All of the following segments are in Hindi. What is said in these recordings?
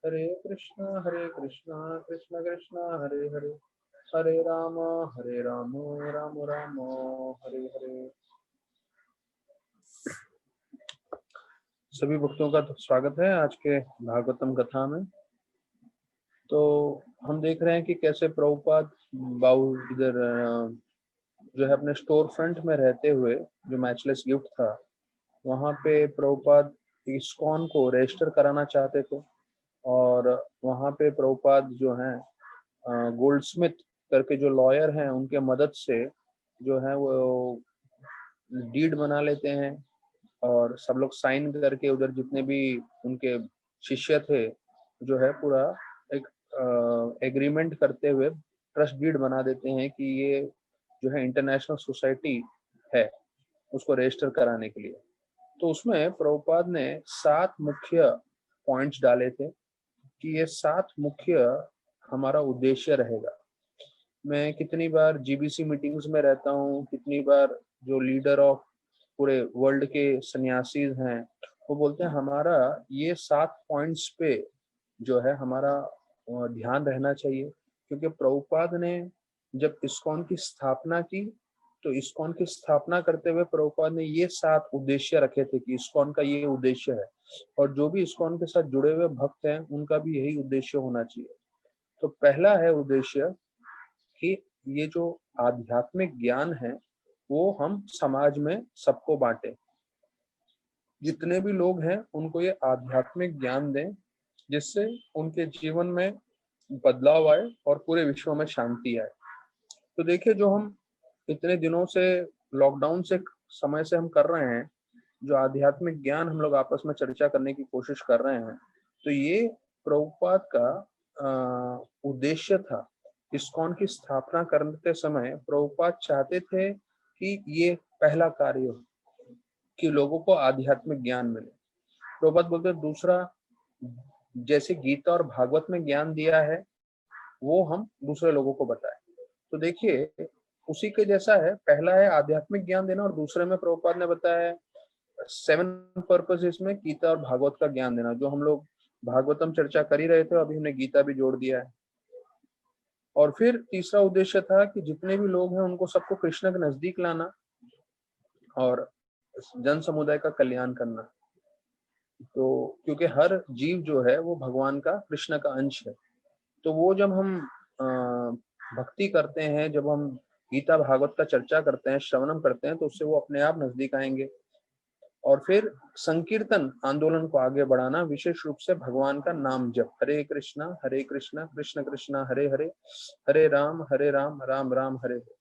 हरे कृष्णा कृष्ण कृष्ण हरे हरे, हरे राम राम राम हरे हरे। सभी भक्तों का स्वागत है आज के भागवतम कथा में। तो हम देख रहे हैं कि कैसे प्रभुपाद बाबू इधर जो है अपने स्टोर फ्रंट में रहते हुए, जो मैचलेस गिफ्ट था, वहाँ पे प्रभुपाद इस्कॉन को रजिस्टर कराना चाहते थे। और वहाँ पे प्रभुपाद जो है गोल्डस्मिथ करके जो लॉयर हैं उनके मदद से जो है वो डीड बना लेते हैं। और सब लोग साइन करके उधर जितने भी उनके शिष्य थे जो है पूरा एक एग्रीमेंट करते हुए ट्रस्ट डीड बना देते हैं कि ये जो है इंटरनेशनल सोसाइटी है, उसको रजिस्टर कराने के लिए। तो उसमें प्रभुपाद ने 7 मुख्य पॉइंट्स डाले थे कि ये 7 मुख्य हमारा उद्देश्य रहेगा। मैं कितनी बार जीबीसी मीटिंग्स में रहता हूँ, कितनी बार जो लीडर ऑफ पूरे वर्ल्ड के सन्यासी हैं वो बोलते हैं हमारा ये 7 पॉइंट्स पे जो है हमारा ध्यान रहना चाहिए। क्योंकि प्रभुपाद ने जब इस्कॉन की स्थापना की तो इस्कॉन की स्थापना करते हुए प्रभुपाद ने ये 7 उद्देश्य रखे थे कि इस्कॉन का ये उद्देश्य है, और जो भी इस्कॉन के साथ जुड़े हुए भक्त हैं उनका भी यही उद्देश्य होना चाहिए। तो पहला है उद्देश्य कि ये जो आध्यात्मिक ज्ञान है वो हम समाज में सबको बांटे। जितने भी लोग हैं उनको ये आध्यात्मिक ज्ञान दें जिससे उनके जीवन में बदलाव आए और पूरे विश्व में शांति आए। तो देखिए, जो हम इतने दिनों से लॉकडाउन से समय से हम कर रहे हैं, जो आध्यात्मिक ज्ञान हम लोग आपस में चर्चा करने की कोशिश कर रहे हैं, तो ये प्रभुपाद का उद्देश्य था। इस्कॉन की स्थापना करते समय प्रभुपाद चाहते थे कि ये पहला कार्य हो कि लोगों को आध्यात्मिक ज्ञान मिले। प्रभुपाद बोलते हैं दूसरा, जैसे गीता और भागवत में ज्ञान दिया है वो हम दूसरे लोगों को बताएं। तो देखिए उसी के जैसा है, पहला है आध्यात्मिक ज्ञान देना और दूसरे में प्रभुपाद ने बताया है 7 पर्पसेस में गीता और भागवत का ज्ञान देना। जो हम लोग भागवतम चर्चा कर ही रहे थे, अभी हमने गीता भी जोड़ दिया है। और फिर तीसरा उद्देश्य था कि जितने भी लोग हैं उनको सबको कृष्ण के नजदीक लाना और जन समुदाय का कल्याण करना। तो क्योंकि हर जीव जो है वो भगवान का, कृष्ण का अंश है। तो वो जब हम भक्ति करते हैं, जब हम गीता भागवत का चर्चा करते हैं, श्रवणम करते हैं, तो उससे वो अपने आप नजदीक आएंगे। और फिर संकीर्तन आंदोलन को आगे बढ़ाना, विशेष रूप से भगवान का नाम जप, हरे कृष्णा कृष्ण कृष्ण हरे हरे, हरे राम राम राम हरे हरे।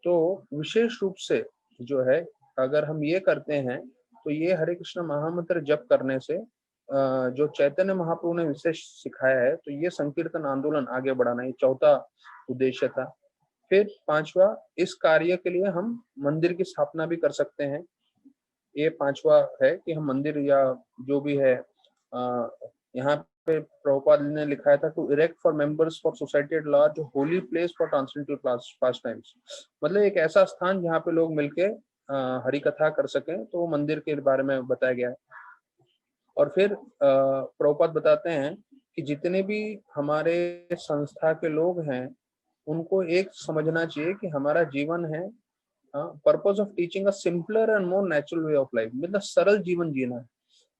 तो विशेष रूप से जो है अगर हम ये करते हैं तो ये हरे कृष्ण महामंत्र जप करने से जो चैतन्य महाप्रभु ने विशेष सिखाया है, तो ये संकीर्तन आंदोलन आगे बढ़ाना, ये चौथा उद्देश्य था। फिर पांचवा, इस कार्य के लिए हम मंदिर की स्थापना भी कर सकते हैं। ये पांचवा है कि हम मंदिर या जो भी है यहाँ पे प्रभुपाद ने लिखाया था to erect for members for society at large holy place for transcendental pastimes. मतलब एक ऐसा स्थान जहाँ पे लोग मिलके हरि कथा कर सकें, तो मंदिर के बारे में बताया गया है। और फिर प्रभुपाद बताते हैं कि जितने भी हमारे संस्था के लोग हैं उनको एक समझना चाहिए कि हमारा जीवन है purpose of teaching a simpler and more natural way of life, मतलब सरल जीवन जीना है।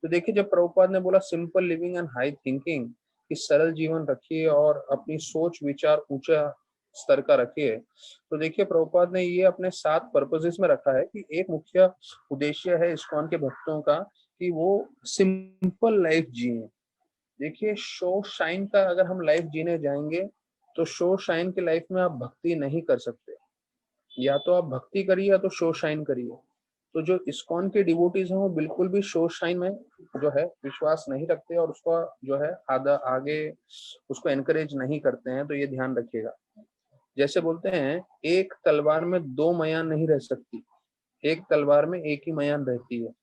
तो देखिए जब प्रभुपाद ने बोला simple living and high thinking, कि सरल जीवन रखिए और अपनी सोच विचार ऊंचा स्तर का रखिए, तो देखिए प्रभुपाद ने ये अपने 7 पर्पसेस में रखा है कि एक मुख्य उद्देश्य है इस्कॉन के भक्तों का कि वो सिंपल लाइफ जिए। देखिए शो शाइन का अगर हम लाइफ जीने जाएंगे तो शो शाइन की लाइफ में आप भक्ति नहीं कर सकते। या तो आप भक्ति करिए या तो शो शाइन करिए। तो जो इस्कॉन के डिवोटीज हैं वो बिल्कुल भी शो शाइन में जो है विश्वास नहीं रखते और उसका जो है आगे उसको एनकरेज नहीं करते हैं। तो ये ध्यान रखिएगा। जैसे बोलते हैं एक तलवार में 2 मयान नहीं रह सकती, एक तलवार में एक ही मयान रहती है।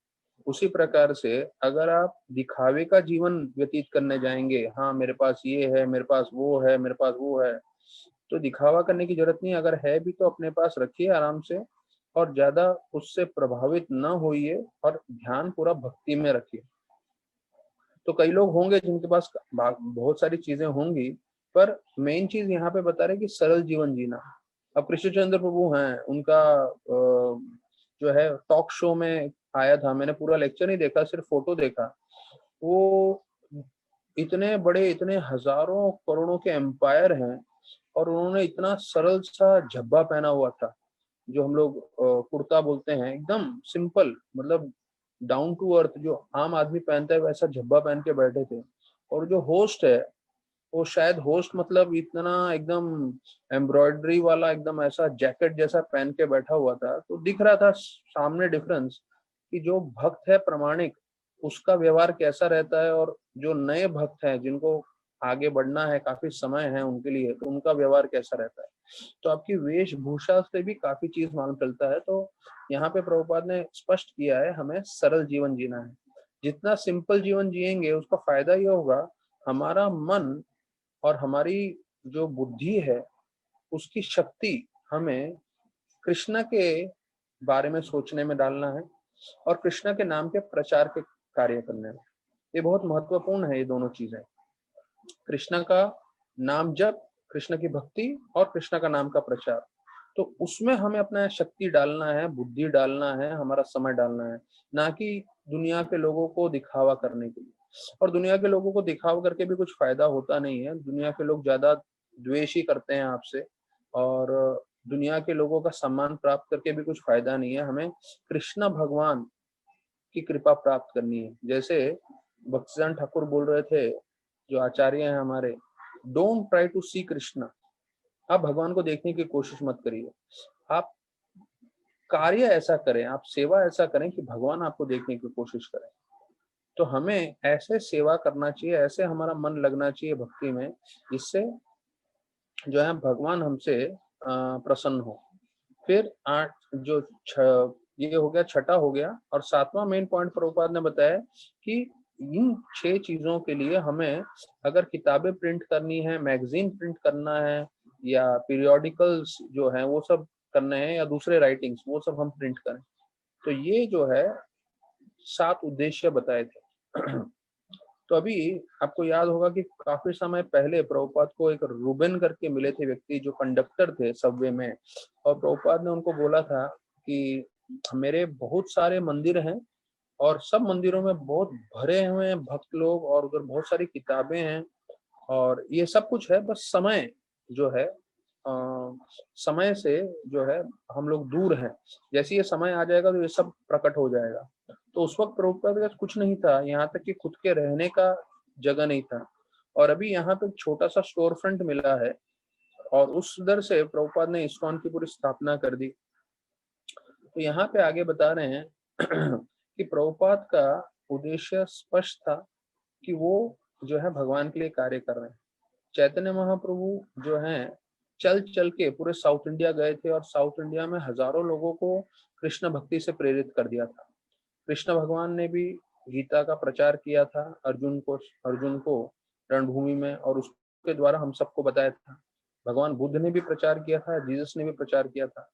उसी प्रकार से अगर आप दिखावे का जीवन व्यतीत करने जाएंगे, हाँ मेरे पास ये है, मेरे पास वो है, मेरे पास वो है, तो दिखावा करने की जरूरत नहीं। अगर है भी तो अपने पास रखिए आराम से, और ज्यादा उससे प्रभावित न होइए और ध्यान पूरा भक्ति में रखिए। तो कई लोग होंगे जिनके पास बहुत सारी चीजें होंगी, पर मेन चीज यहाँ पे बता रहे कि सरल जीवन जीना। अब कृष्णचंद्र प्रभु हैं, उनका जो है टॉक शो में आया था, मैंने पूरा लेक्चर नहीं देखा, सिर्फ फोटो देखा। वो इतने बड़े, इतने हजारों करोड़ों के एम्पायर हैं, और उन्होंने इतना सरल सा झब्बा पहना हुआ था, जो हम लोग कुर्ता बोलते हैं, एकदम सिंपल, मतलब डाउन टू अर्थ जो आम आदमी पहनता है वैसा झब्बा पहन के बैठे थे। और जो होस्ट है, वो शायद होस्ट मतलब इतना एकदम एम्ब्रॉयडरी वाला एकदम ऐसा जैकेट जैसा पहन के बैठा हुआ था, तो दिख रहा था सामने डिफरेंस कि जो भक्त है प्रमाणिक, उसका व्यवहार कैसा रहता है, और जो नए भक्त हैं जिनको आगे बढ़ना है, काफी समय है उनके लिए, तो उनका व्यवहार कैसा रहता है। तो आपकी वेशभूषा से भी काफी चीज मालूम चलता है। तो यहाँ पे प्रभुपाद ने स्पष्ट किया है, हमें सरल जीवन जीना है। जितना सिंपल जीवन जिएंगे उसका फायदा ये होगा, हमारा मन और हमारी जो बुद्धि है उसकी शक्ति हमें कृष्ण के बारे में सोचने में डालना है, और कृष्ण के नाम के प्रचार के कार्य करने में। ये बहुत महत्वपूर्ण है, ये दोनों चीजें, कृष्ण का नाम जप, कृष्ण की भक्ति और कृष्ण का नाम का प्रचार। तो उसमें हमें अपना शक्ति डालना है, बुद्धि डालना है, हमारा समय डालना है, ना कि दुनिया के लोगों को दिखावा करने के लिए। और दुनिया के लोगों को दिखावा करके भी कुछ फायदा होता नहीं है। दुनिया के लोग ज्यादा द्वेष ही करते हैं आपसे, और दुनिया के लोगों का सम्मान प्राप्त करके भी कुछ फायदा नहीं है। हमें कृष्ण भगवान की कृपा प्राप्त करनी है। जैसे भक्तिदान ठाकुर बोल रहे थे, जो आचार्य हैं हमारे, डोंट ट्राई टू सी कृष्णा। आप भगवान को देखने की कोशिश मत करिए, आप कार्य ऐसा करें, आप सेवा ऐसा करें कि भगवान आपको देखने की कोशिश करें। तो हमें ऐसे सेवा करना चाहिए, ऐसे हमारा मन लगना चाहिए भक्ति में, जिससे जो है भगवान हमसे प्रसन्न हो। फिर आठ जो ये हो गया, छठा हो गया, और सातवां मेन पॉइंट प्रभुपाद ने बताया कि इन 6 चीजों के लिए हमें अगर किताबें प्रिंट करनी है, मैगजीन प्रिंट करना है, या पीरियोडिकल्स जो हैं वो सब करने हैं, या दूसरे राइटिंग्स वो सब हम प्रिंट करें। तो ये जो है 7 उद्देश्य बताए थे। तो अभी आपको याद होगा कि काफी समय पहले प्रभुपाद को एक रूबेन करके मिले थे व्यक्ति, जो कंडक्टर थे सबवे में, और प्रभुपाद ने उनको बोला था कि मेरे बहुत सारे मंदिर हैं, और सब मंदिरों में बहुत भरे हुए हैं भक्त लोग, और उधर बहुत सारी किताबें हैं, और ये सब कुछ है, बस समय जो है समय से जो है हम लोग दूर हैं। जैसे ये समय आ जाएगा तो ये सब प्रकट हो जाएगा। तो उस वक्त प्रभुपाद के पास कुछ नहीं था, यहाँ तक कि खुद के रहने का जगह नहीं था, और अभी यहाँ पे छोटा सा स्टोर फ्रंट मिला है, और उस दर से प्रभुपाद ने इस्कॉन की पूरी स्थापना कर दी। तो यहाँ पे आगे बता रहे हैं कि प्रभुपाद का उद्देश्य स्पष्ट था कि वो जो है भगवान के लिए कार्य कर रहे हैं। चैतन्य महाप्रभु जो हैं चल चल के पूरे साउथ इंडिया गए थे, और साउथ इंडिया में हजारों लोगों को कृष्ण भक्ति से प्रेरित कर दिया था। कृष्ण भगवान ने भी गीता का प्रचार किया था अर्जुन को रणभूमि में, और उसके द्वारा हम सबको बताया था। भगवान बुद्ध ने भी प्रचार किया था, जीसस ने भी प्रचार किया था।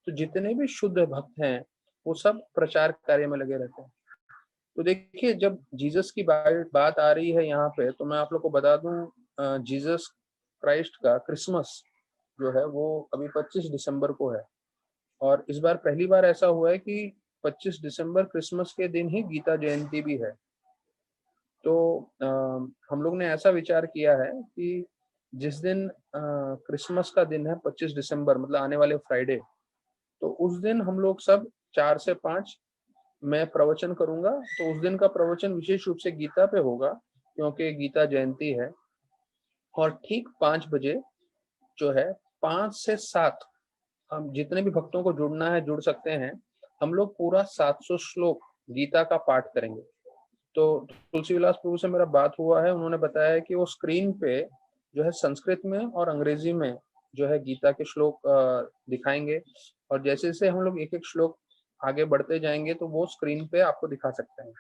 तो जितने भी शुद्ध भक्त हैं वो सब प्रचार कार्य में लगे रहते हैं। तो देखिए, जब जीसस की बात आ रही है यहाँ पे, तो मैं आप लोग को बता दूं, जीसस क्राइस्ट का क्रिसमस जो है वो अभी 25 दिसंबर को है, और इस बार पहली बार ऐसा हुआ है कि 25 दिसंबर क्रिसमस के दिन ही गीता जयंती भी है। तो हम लोग ने ऐसा विचार किया है कि जिस दिन क्रिसमस का दिन है 25 दिसंबर, मतलब आने वाले फ्राइडे, तो उस दिन हम लोग सब 4 से 5 मैं प्रवचन करूंगा। तो उस दिन का प्रवचन विशेष रूप से गीता पे होगा, क्योंकि गीता जयंती है। और ठीक 5 बजे जो है, 5 से 7, हम जितने भी भक्तों को जुड़ना है जुड़ सकते हैं। हम लोग पूरा 700 श्लोक गीता का पाठ करेंगे। तो तुलसी विलास प्रभु से मेरा बात हुआ है, उन्होंने बताया कि वो स्क्रीन पे जो है संस्कृत में और अंग्रेजी में जो है गीता के श्लोक दिखाएंगे, और जैसे जैसे हम लोग एक एक श्लोक आगे बढ़ते जाएंगे तो वो स्क्रीन पे आपको दिखा सकते हैं।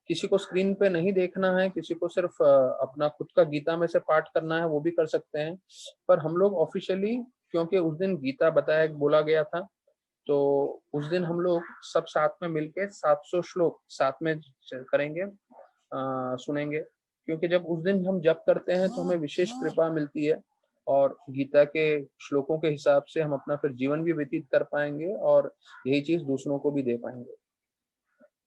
किसी को स्क्रीन पे नहीं देखना है, किसी को सिर्फ अपना खुद का गीता में से पाठ करना है, वो भी कर सकते हैं। पर हम लोग ऑफिशियली, क्योंकि उस दिन गीता बताया बोला गया था, तो उस दिन हम लोग सब साथ में मिलके 700 श्लोक साथ में करेंगे। सुनेंगे, क्योंकि जब उस दिन हम जप करते हैं तो हमें विशेष कृपा मिलती है और गीता के श्लोकों के हिसाब से हम अपना फिर जीवन भी व्यतीत कर पाएंगे और यही चीज दूसरों को भी दे पाएंगे।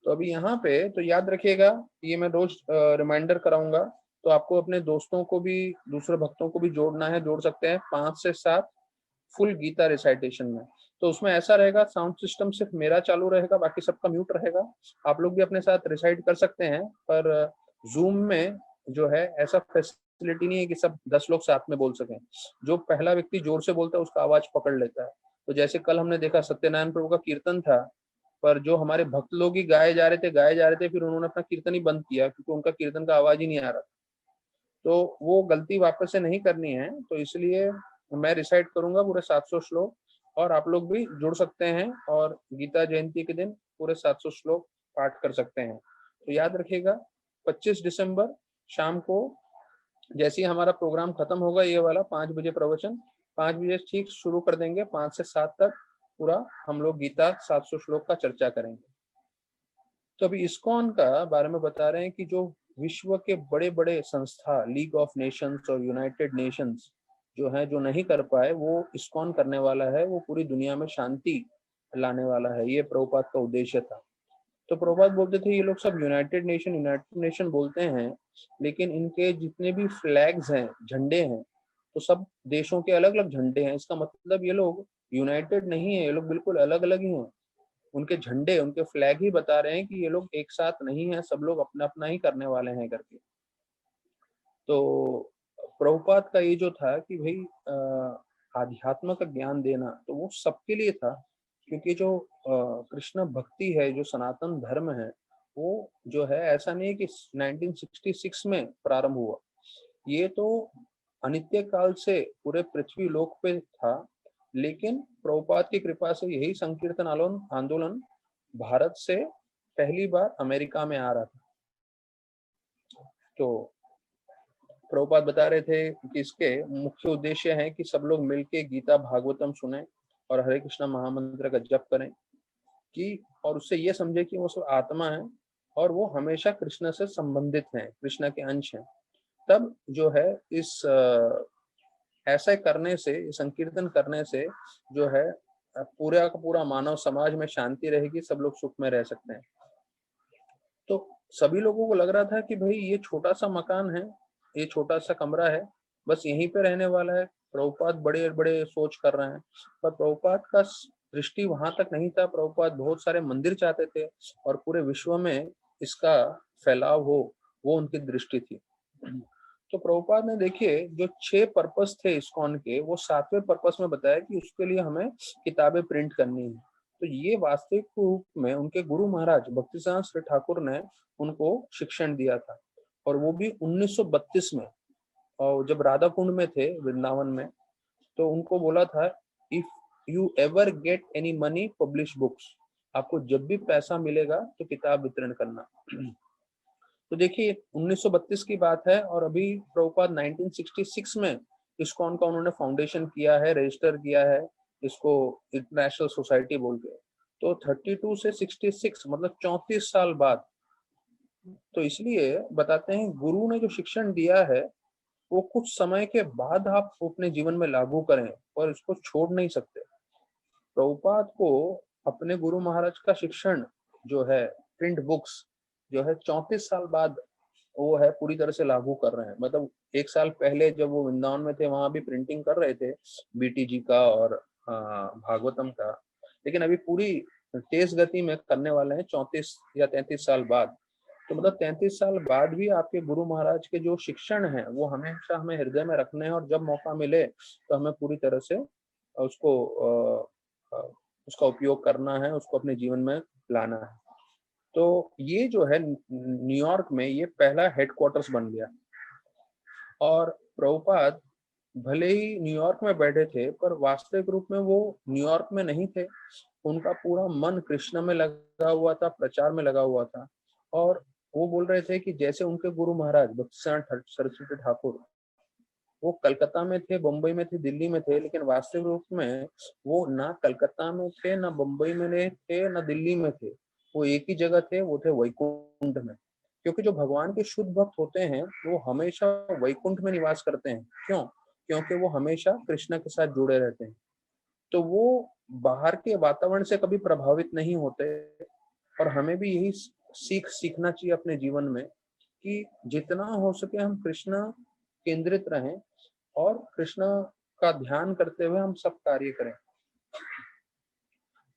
तो अभी यहाँ पे तो याद रखिएगा, ये मैं रोज रिमाइंडर कराऊंगा, तो आपको अपने दोस्तों को भी, दूसरे भक्तों को भी जोड़ना है, जोड़ सकते हैं 5 से 7 फुल गीता रिसाइटेशन में। तो उसमें ऐसा रहेगा, साउंड सिस्टम सिर्फ मेरा चालू रहेगा, बाकी सबका म्यूट रहेगा। आप लोग भी अपने साथ रिसाइट कर सकते हैं, पर जूम में जो है ऐसा फैसिलिटी नहीं है कि सब 10 लोग साथ में बोल सकें। जो पहला व्यक्ति जोर से बोलता है उसका आवाज पकड़ लेता है। तो जैसे कल हमने देखा सत्यनारायण प्रभु का कीर्तन था, पर जो हमारे भक्त लोग ही गाए जा रहे थे, फिर उन्होंने अपना कीर्तन ही बंद किया क्योंकि उनका कीर्तन का आवाज ही नहीं आ रहा। तो वो गलती वापस से नहीं करनी है, तो इसलिए मैं रिसाइट करूंगा पूरे 700 श्लोक, और आप लोग भी जुड़ सकते हैं और गीता जयंती के दिन पूरे 700 श्लोक पाठ कर सकते हैं। तो याद रखिएगा 25 दिसंबर शाम को जैसे ही हमारा प्रोग्राम खत्म होगा, ये वाला 5 बजे प्रवचन, 5 बजे ठीक शुरू कर देंगे, 5 से 7 तक पूरा हम लोग गीता 700 श्लोक का चर्चा करेंगे। तो अभी इस्कॉन का बारे में बता रहे हैं कि जो विश्व के बड़े बड़े संस्था, लीग ऑफ नेशंस और यूनाइटेड नेशंस जो है, जो नहीं कर पाए, वो इस्कॉन करने वाला है, वो पूरी दुनिया में शांति लाने वाला है। ये प्रभुपाद का उद्देश्य था। तो प्रभुपाद बोलते थे ये लोग सब यूनाइटेड नेशन बोलते हैं, लेकिन इनके जितने भी फ्लैग्स हैं, झंडे हैं, तो सब देशों के अलग अलग झंडे हैं। इसका मतलब ये लोग यूनाइटेड नहीं है, ये लोग बिल्कुल अलग अलग ही हैं। उनके झंडे, उनके फ्लैग ही बता रहे हैं कि ये लोग एक साथ नहीं है, सब लोग अपना अपना ही करने वाले हैं करके। तो प्रभुपाद का ये जो था कि भाई आध्यात्म का ज्ञान देना, तो वो सबके लिए था, क्योंकि जो कृष्ण भक्ति है, जो सनातन धर्म है, वो जो है ऐसा नहीं है कि 1966 में प्रारंभ हुआ। ये तो अनित्य काल से पूरे पृथ्वी लोक पे था, लेकिन प्रभुपाद की कृपा से यही संकीर्तन आंदोलन भारत से पहली बार अमेरिका में आ रहा था। तो प्रभुपाद बता रहे थे कि इसके मुख्य उद्देश्य है कि सब लोग मिलके गीता भागवतम सुने और हरे कृष्णा महामंत्र का जप करें, कि और उससे ये समझे कि वो सब आत्मा है और वो हमेशा कृष्ण से संबंधित हैं, कृष्ण के अंश हैं। तब जो है इस ऐसा करने से, संकीर्तन करने से जो है पूरा का पूरा मानव समाज में शांति रहेगी, सब लोग सुख में रह सकते हैं। तो सभी लोगों को लग रहा था कि भाई ये छोटा सा मकान है, ये छोटा सा कमरा है, बस यहीं पे रहने वाला है। प्रभुपाद बड़े बड़े सोच कर रहे हैं, पर प्रभुपाद का दृष्टि वहां तक नहीं था। प्रभुपाद बहुत सारे मंदिर चाहते थे और पूरे विश्व में इसका फैलाव हो, वो उनकी दृष्टि थी। तो प्रभुपाद ने देखिए जो 6 पर्पस थे इस्कॉन के, वो 7वें पर्पस में बताया कि उसके लिए हमें किताबें प्रिंट करनी है। तो ये वास्तविक रूप में उनके गुरु महाराज भक्तिसार श्री ठाकुर ने उनको शिक्षण दिया था, और वो भी 1932 में। और जब राधा कुंड में थे वृंदावन में, तो उनको बोला था, if you ever get any money publish books, आपको जब भी पैसा मिलेगा तो किताब वितरण करना। तो देखिए 1932 की बात है, और अभी प्रभुपाद 1966 में इस्कॉन का उन्होंने फाउंडेशन किया है, रजिस्टर किया है इसको इंटरनेशनल सोसाइटी बोल के। तो 32 से 66 मतलब 34 साल बाद। तो इसलिए बताते हैं गुरु ने जो शिक्षण दिया है, वो कुछ समय के बाद आप अपने जीवन में लागू करें और इसको छोड़ नहीं सकते। प्रभुपाद को अपने गुरु महाराज का शिक्षण जो है, प्रिंट बुक्स जो है, 34 साल बाद वो है पूरी तरह से लागू कर रहे हैं। मतलब 1 साल पहले जब वो वृंदावन में थे, वहां भी प्रिंटिंग कर रहे थे बीटीजी का और भागवतम का, लेकिन अभी पूरी तेज गति में करने वाले हैं 34 या 33 साल बाद। तो मतलब 33 साल बाद भी आपके गुरु महाराज के जो शिक्षण है, वो हमेशा हमें हृदय में रखने हैं, और जब मौका मिले तो हमें पूरी तरह से उसको उसका उपयोग करना है, उसको अपने जीवन में लाना है। तो ये जो है न्यूयॉर्क में ये पहला हेडक्वार्टर्स बन गया। और प्रभुपाद भले ही न्यूयॉर्क में बैठे थे, पर वास्तविक रूप में वो न्यूयॉर्क में नहीं थे। उनका पूरा मन कृष्ण में लगा हुआ था, प्रचार में लगा हुआ था। और वो बोल रहे थे कि जैसे उनके गुरु महाराज भक्तिसार सरस्वती ठाकुर, वो कलकत्ता में थे, बम्बई में थे, दिल्ली में थे, लेकिन वास्तविक रूप में वो ना कलकत्ता में थे, ना बम्बई में थे, ना दिल्ली में थे। वो एक ही जगह थे, वो थे वैकुंठ में। क्योंकि जो भगवान के शुद्ध भक्त होते हैं वो हमेशा वैकुंठ में निवास करते हैं। क्यों? क्योंकि वो हमेशा कृष्ण के साथ जुड़े रहते हैं, तो वो बाहर के वातावरण से कभी प्रभावित नहीं होते। और हमें भी यही सीखना चाहिए अपने जीवन में कि जितना हो सके हम कृष्ण केंद्रित रहें और कृष्ण का ध्यान करते हुए हम सब कार्य करें।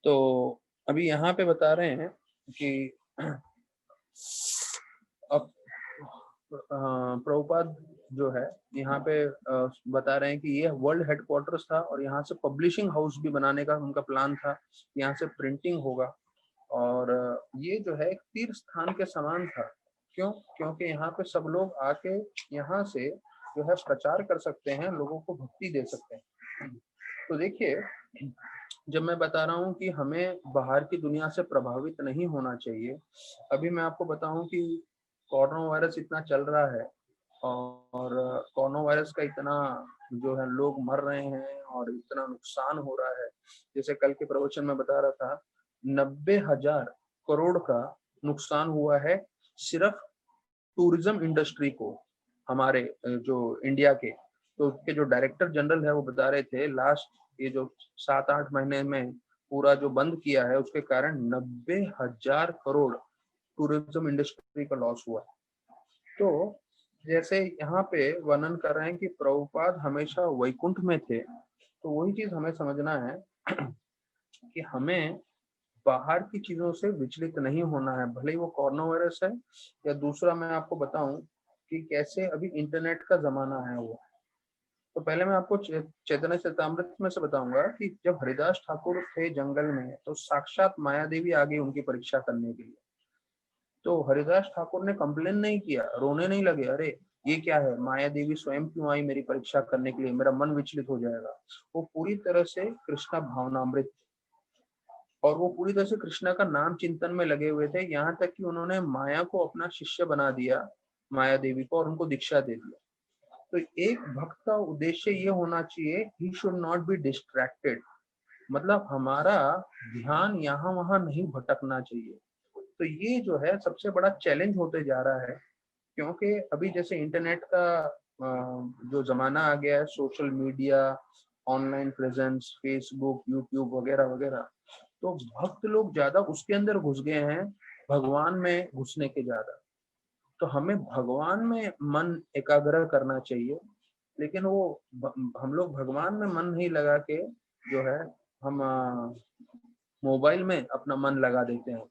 तो अभी यहाँ पे बता रहे हैं कि अब प्रभुपाद जो है यहाँ पे बता रहे हैं कि ये वर्ल्ड हेडक्वार्टर्स था और यहाँ से पब्लिशिंग हाउस भी बनाने का उनका प्लान था, यहाँ से प्रिंटिंग होगा। और ये जो है एक तीर्थ स्थान के समान था। क्यों? क्योंकि यहाँ पे सब लोग आके यहाँ से जो है प्रचार कर सकते हैं, लोगों को भक्ति दे सकते हैं। तो देखिए, जब मैं बता रहा हूँ कि हमें बाहर की दुनिया से प्रभावित नहीं होना चाहिए, अभी मैं आपको बताऊं कि कोरोना वायरस इतना चल रहा है और कोरोना वायरस का इतना जो है लोग मर रहे हैं और इतना नुकसान हो रहा है। जैसे कल के प्रवचन में बता रहा था, 90,000 करोड़ का नुकसान हुआ है सिर्फ टूरिज्म इंडस्ट्री को, हमारे जो इंडिया के। तो उसके जो डायरेक्टर जनरल है वो बता रहे थे लास्ट ये जो 7-8 महीने में पूरा जो बंद किया है उसके कारण 90,000 करोड़ टूरिज्म इंडस्ट्री का लॉस हुआ। तो जैसे यहाँ पे वर्णन कर रहे हैं कि प्रभुपाद हमेशा वैकुंठ में थे, तो वही चीज हमें समझना है कि हमें बाहर की चीजों से विचलित नहीं होना है, भले ही वो कोरोना वायरस है या दूसरा। मैं आपको बताऊं कि कैसे अभी इंटरनेट का जमाना है वो। तो पहले मैं आपको चैतन्य चरितामृत में से बताऊंगा कि जब हरिदास ठाकुर थे जंगल में तो साक्षात माया देवी आ गई उनकी परीक्षा करने के लिए। तो हरिदास ठाकुर ने कंप्लेन नहीं किया, रोने नहीं लगे, अरे ये क्या है, माया देवी स्वयं क्यों आई मेरी परीक्षा करने के लिए, मेरा मन विचलित हो जाएगा। वो पूरी तरह से कृष्णा भावनामृत और वो पूरी तरह से कृष्णा का नाम चिंतन में लगे हुए थे, यहाँ तक कि उन्होंने माया को अपना शिष्य बना दिया, माया देवी को, और उनको दीक्षा दे दिया। तो एक भक्त का उद्देश्य ये होना चाहिए, he should not be distracted, मतलब हमारा ध्यान यहाँ वहां नहीं भटकना चाहिए। तो ये जो है सबसे बड़ा चैलेंज होते जा रहा है, क्योंकि अभी जैसे इंटरनेट का जो जमाना आ गया है, social media, online presence, Facebook, YouTube वगैरह वगैरह, तो भक्त लोग ज्यादा उसके अंदर घुस गए हैं भगवान में घुसने के ज्यादा। तो हमें भगवान में मन एकाग्र करना चाहिए, लेकिन वो हम लोग भगवान में मन नहीं लगा के जो है हम मोबाइल में अपना मन लगा देते हैं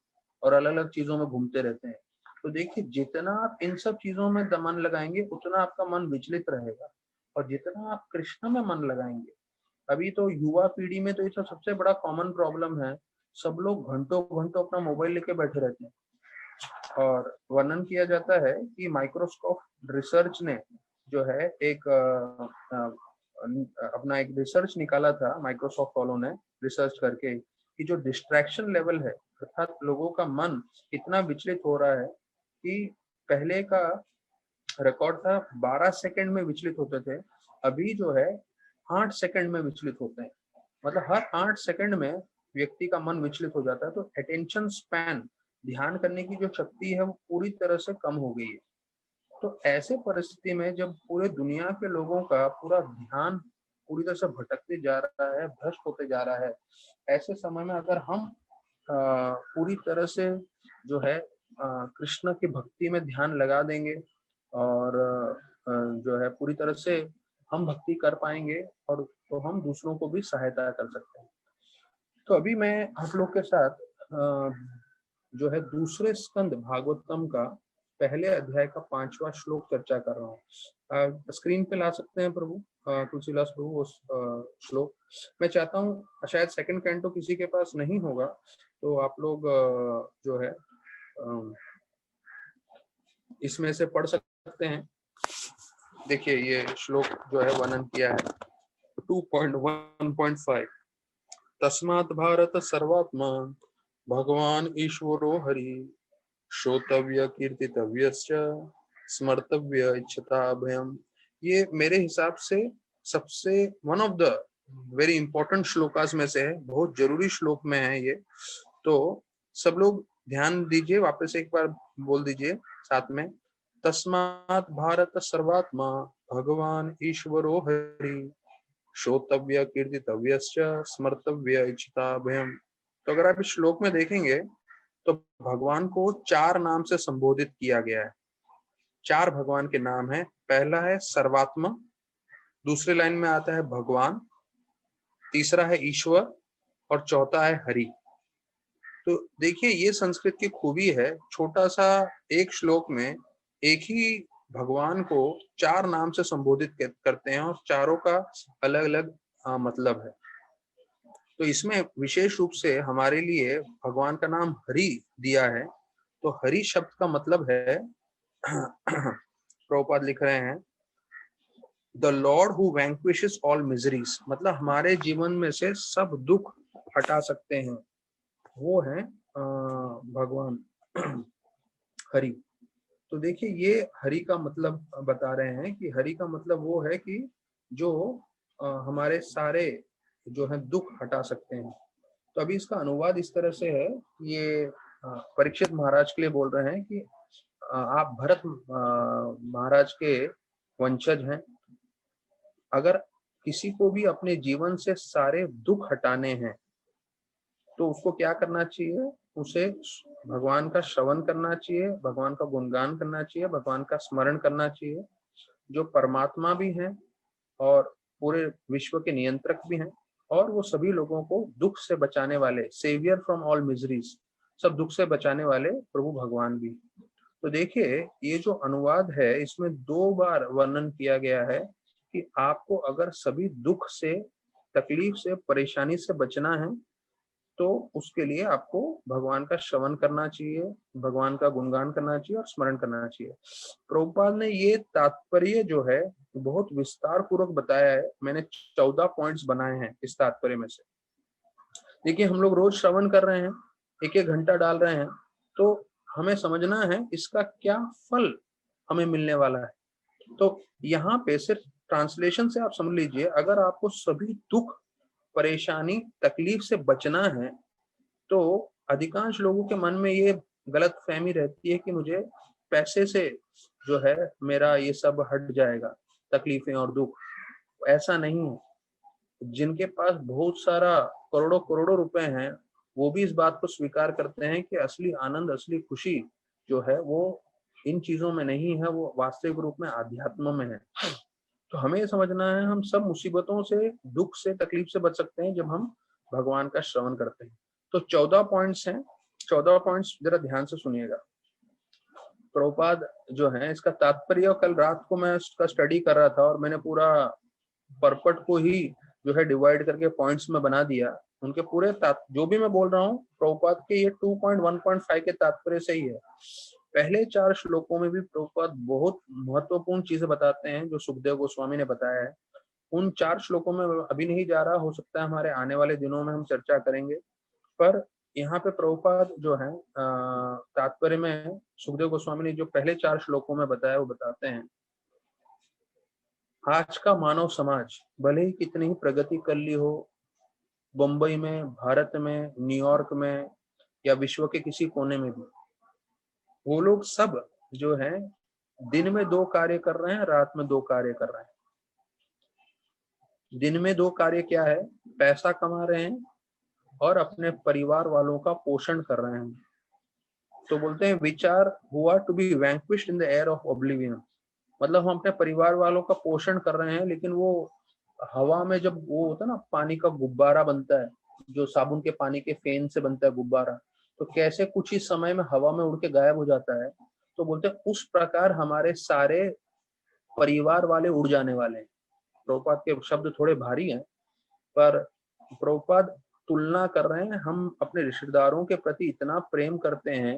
और अलग अलग चीजों में घूमते रहते हैं। तो देखिए, जितना आप इन सब चीजों में मन लगाएंगे उतना आपका मन विचलित रहेगा, और जितना आप कृष्ण में मन लगाएंगे, अभी तो युवा पीढ़ी में तो ये सबसे बड़ा कॉमन प्रॉब्लम है, सब लोग घंटों घंटों अपना मोबाइल लेके बैठे रहते हैं। और वर्णन किया जाता है कि माइक्रोसॉफ्ट रिसर्च ने जो है एक अपना एक रिसर्च निकाला था, माइक्रोसॉफ्ट वालों ने रिसर्च करके, कि जो डिस्ट्रैक्शन लेवल है, अर्थात लोगों का मन इतना विचलित हो रहा है कि पहले का रिकॉर्ड था 12 सेकंड में विचलित होते थे, अभी जो है 8 सेकंड में विचलित होते हैं। मतलब हर 8 सेकंड में व्यक्ति का मन विचलित हो जाता है। तो अटेंशन स्पैन, ध्यान करने की जो शक्ति है वो पूरी तरह से कम हो गई है। तो ऐसे परिस्थिति में जब पूरे दुनिया के लोगों का पूरा ध्यान पूरी तरह से भटकते जा रहा है, भ्रष्ट होते जा रहा है, ऐसे समय में अगर हम पूरी तरह से जो है कृष्ण की भक्ति में ध्यान लगा देंगे और जो है पूरी तरह से हम भक्ति कर पाएंगे, और तो हम दूसरों को भी सहायता कर सकते हैं। तो अभी मैं आप लोग के साथ जो है दूसरे स्कंद भागवतम का पहले अध्याय का 5वां श्लोक चर्चा कर रहा हूँ। स्क्रीन पे ला सकते हैं प्रभु, तुलसीदास प्रभु, उस श्लोक मैं चाहता हूँ, शायद सेकंड कैंटो किसी के पास नहीं होगा, तो आप लोग जो है इसमें से पढ़ सकते हैं। देखिए, ये श्लोक जो है वर्णन किया है 2.1.5, तस्मात् भारत सर्वात्मा भगवान ईश्वरो हरि, श्रोतव्य कीर्तितव्यश्च स्मर्तव्य इच्छता भयम। ये मेरे हिसाब से सबसे one of the very important shlokas में से है, बहुत जरूरी श्लोक में है ये। तो सब लोग ध्यान दीजिए, वापस एक बार बोल दीजिए साथ में, तस्मात् भारत सर्वात्मा भगवान ईश्वरो हरि श्रोतव्य कीर्तितव्यश्च स्मर्तव्य इच्छिता भयम। तो अगर आप इस श्लोक में देखेंगे तो भगवान को 4 नाम से संबोधित किया गया है। 4 भगवान के नाम है। पहला है सर्वात्मा, दूसरे लाइन में आता है भगवान, तीसरा है ईश्वर और चौथा है हरि। तो देखिए ये संस्कृत की खूबी है, छोटा सा एक श्लोक में एक ही भगवान को 4 नाम से संबोधित करते हैं और चारों का अलग अलग मतलब है। तो इसमें विशेष रूप से हमारे लिए भगवान का नाम हरि दिया है। तो हरि शब्द का मतलब है प्रभुपाद लिख रहे हैं, the lord who vanquishes all miseries, मतलब हमारे जीवन में से सब दुख हटा सकते हैं, वो है भगवान हरि। तो देखिए ये हरि का मतलब बता रहे हैं कि हरि का मतलब वो है कि जो हमारे सारे जो है दुख हटा सकते हैं। तो अभी इसका अनुवाद इस तरह से है, ये परीक्षित महाराज के लिए बोल रहे हैं कि आप भरत महाराज के वंशज हैं, अगर किसी को भी अपने जीवन से सारे दुख हटाने हैं तो उसको क्या करना चाहिए, उसे भगवान का श्रवण करना चाहिए, भगवान का गुणगान करना चाहिए, भगवान का स्मरण करना चाहिए, जो परमात्मा भी हैं और पूरे विश्व के नियंत्रक भी हैं, और वो सभी लोगों को दुख से बचाने वाले, सेवियर फ्रॉम ऑल मिजरीज, सब दुख से बचाने वाले प्रभु भगवान भी। तो देखिए ये जो अनुवाद है इसमें 2 बार वर्णन किया गया है कि आपको अगर सभी दुख से, तकलीफ से, परेशानी से बचना है तो उसके लिए आपको भगवान का श्रवण करना चाहिए, भगवान का गुणगान करना चाहिए और स्मरण करना चाहिए। प्रभुपाद ने ये तात्पर्य जो है बहुत विस्तार पूर्वक बताया है। मैंने 14 पॉइंट्स बनाए हैं इस तात्पर्य में से। देखिए हम लोग रोज श्रवण कर रहे हैं, एक एक घंटा डाल रहे हैं, तो हमें समझना है इसका क्या फल हमें मिलने वाला है। तो यहाँ पे सिर्फ ट्रांसलेशन से आप समझ लीजिए, अगर आपको सभी दुख, परेशानी, तकलीफ से बचना है तो अधिकांश लोगों के मन में ये गलतफहमी रहती है कि मुझे पैसे से जो है मेरा ये सब हट जाएगा, तकलीफें और दुख। ऐसा नहीं है। जिनके पास बहुत सारा करोड़ों करोड़ों रुपए हैं वो भी इस बात को स्वीकार करते हैं कि असली आनंद, असली खुशी जो है वो इन चीजों में नहीं है, वो वास्तविक रूप में आध्यात्म में है। तो हमें समझना है हम सब मुसीबतों से, दुख से, तकलीफ से बच सकते हैं जब हम भगवान का श्रवण करते हैं। तो 14 पॉइंट्स हैं, 14 पॉइंट्स जरा ध्यान से सुनिएगा। प्रभुपाद जो है इसका तात्पर्य कल रात को मैं इसका स्टडी कर रहा था और मैंने पूरा परपट को ही जो है डिवाइड करके पॉइंट्स में बना दिया। उनके पूरे जो भी मैं बोल रहा हूँ प्रभुपाद के ये 2.1.5 के तात्पर्य से ही है। पहले 4 श्लोकों में भी प्रभुपाद बहुत महत्वपूर्ण चीजें बताते हैं जो सुखदेव गोस्वामी ने बताया है। उन 4 श्लोकों में अभी नहीं जा रहा, हो सकता है हमारे आने वाले दिनों में हम चर्चा करेंगे। पर यहाँ पे प्रभुपाद जो है तात्पर्य में सुखदेव गोस्वामी ने जो पहले 4 श्लोकों में बताया वो बताते हैं, आज का मानव समाज भले ही कितनी ही प्रगति कर ली हो, बम्बई में, भारत में, न्यूयॉर्क में या विश्व के किसी कोने में भी, वो लोग सब जो है दिन में 2 कार्य कर रहे हैं, रात में 2 कार्य कर रहे हैं। दिन में 2 कार्य क्या है, पैसा कमा रहे हैं और अपने परिवार वालों का पोषण कर रहे हैं। तो बोलते हैं विचार हुआ to be vanquished in the air of oblivion, मतलब हम अपने परिवार वालों का पोषण कर रहे हैं, लेकिन वो हवा में जब वो होता है ना, पानी का गुब्बारा बनता है, जो साबुन के पानी के फेन से बनता है गुब्बारा, तो कैसे कुछ ही समय में हवा में उड़ के गायब हो जाता है। तो बोलते हैं उस प्रकार हमारे सारे परिवार वाले उड़ जाने वाले हैं। प्रभुपाद के शब्द थोड़े भारी हैं, पर प्रभुपाद तुलना कर रहे हैं, हम अपने रिश्तेदारों के प्रति इतना प्रेम करते हैं,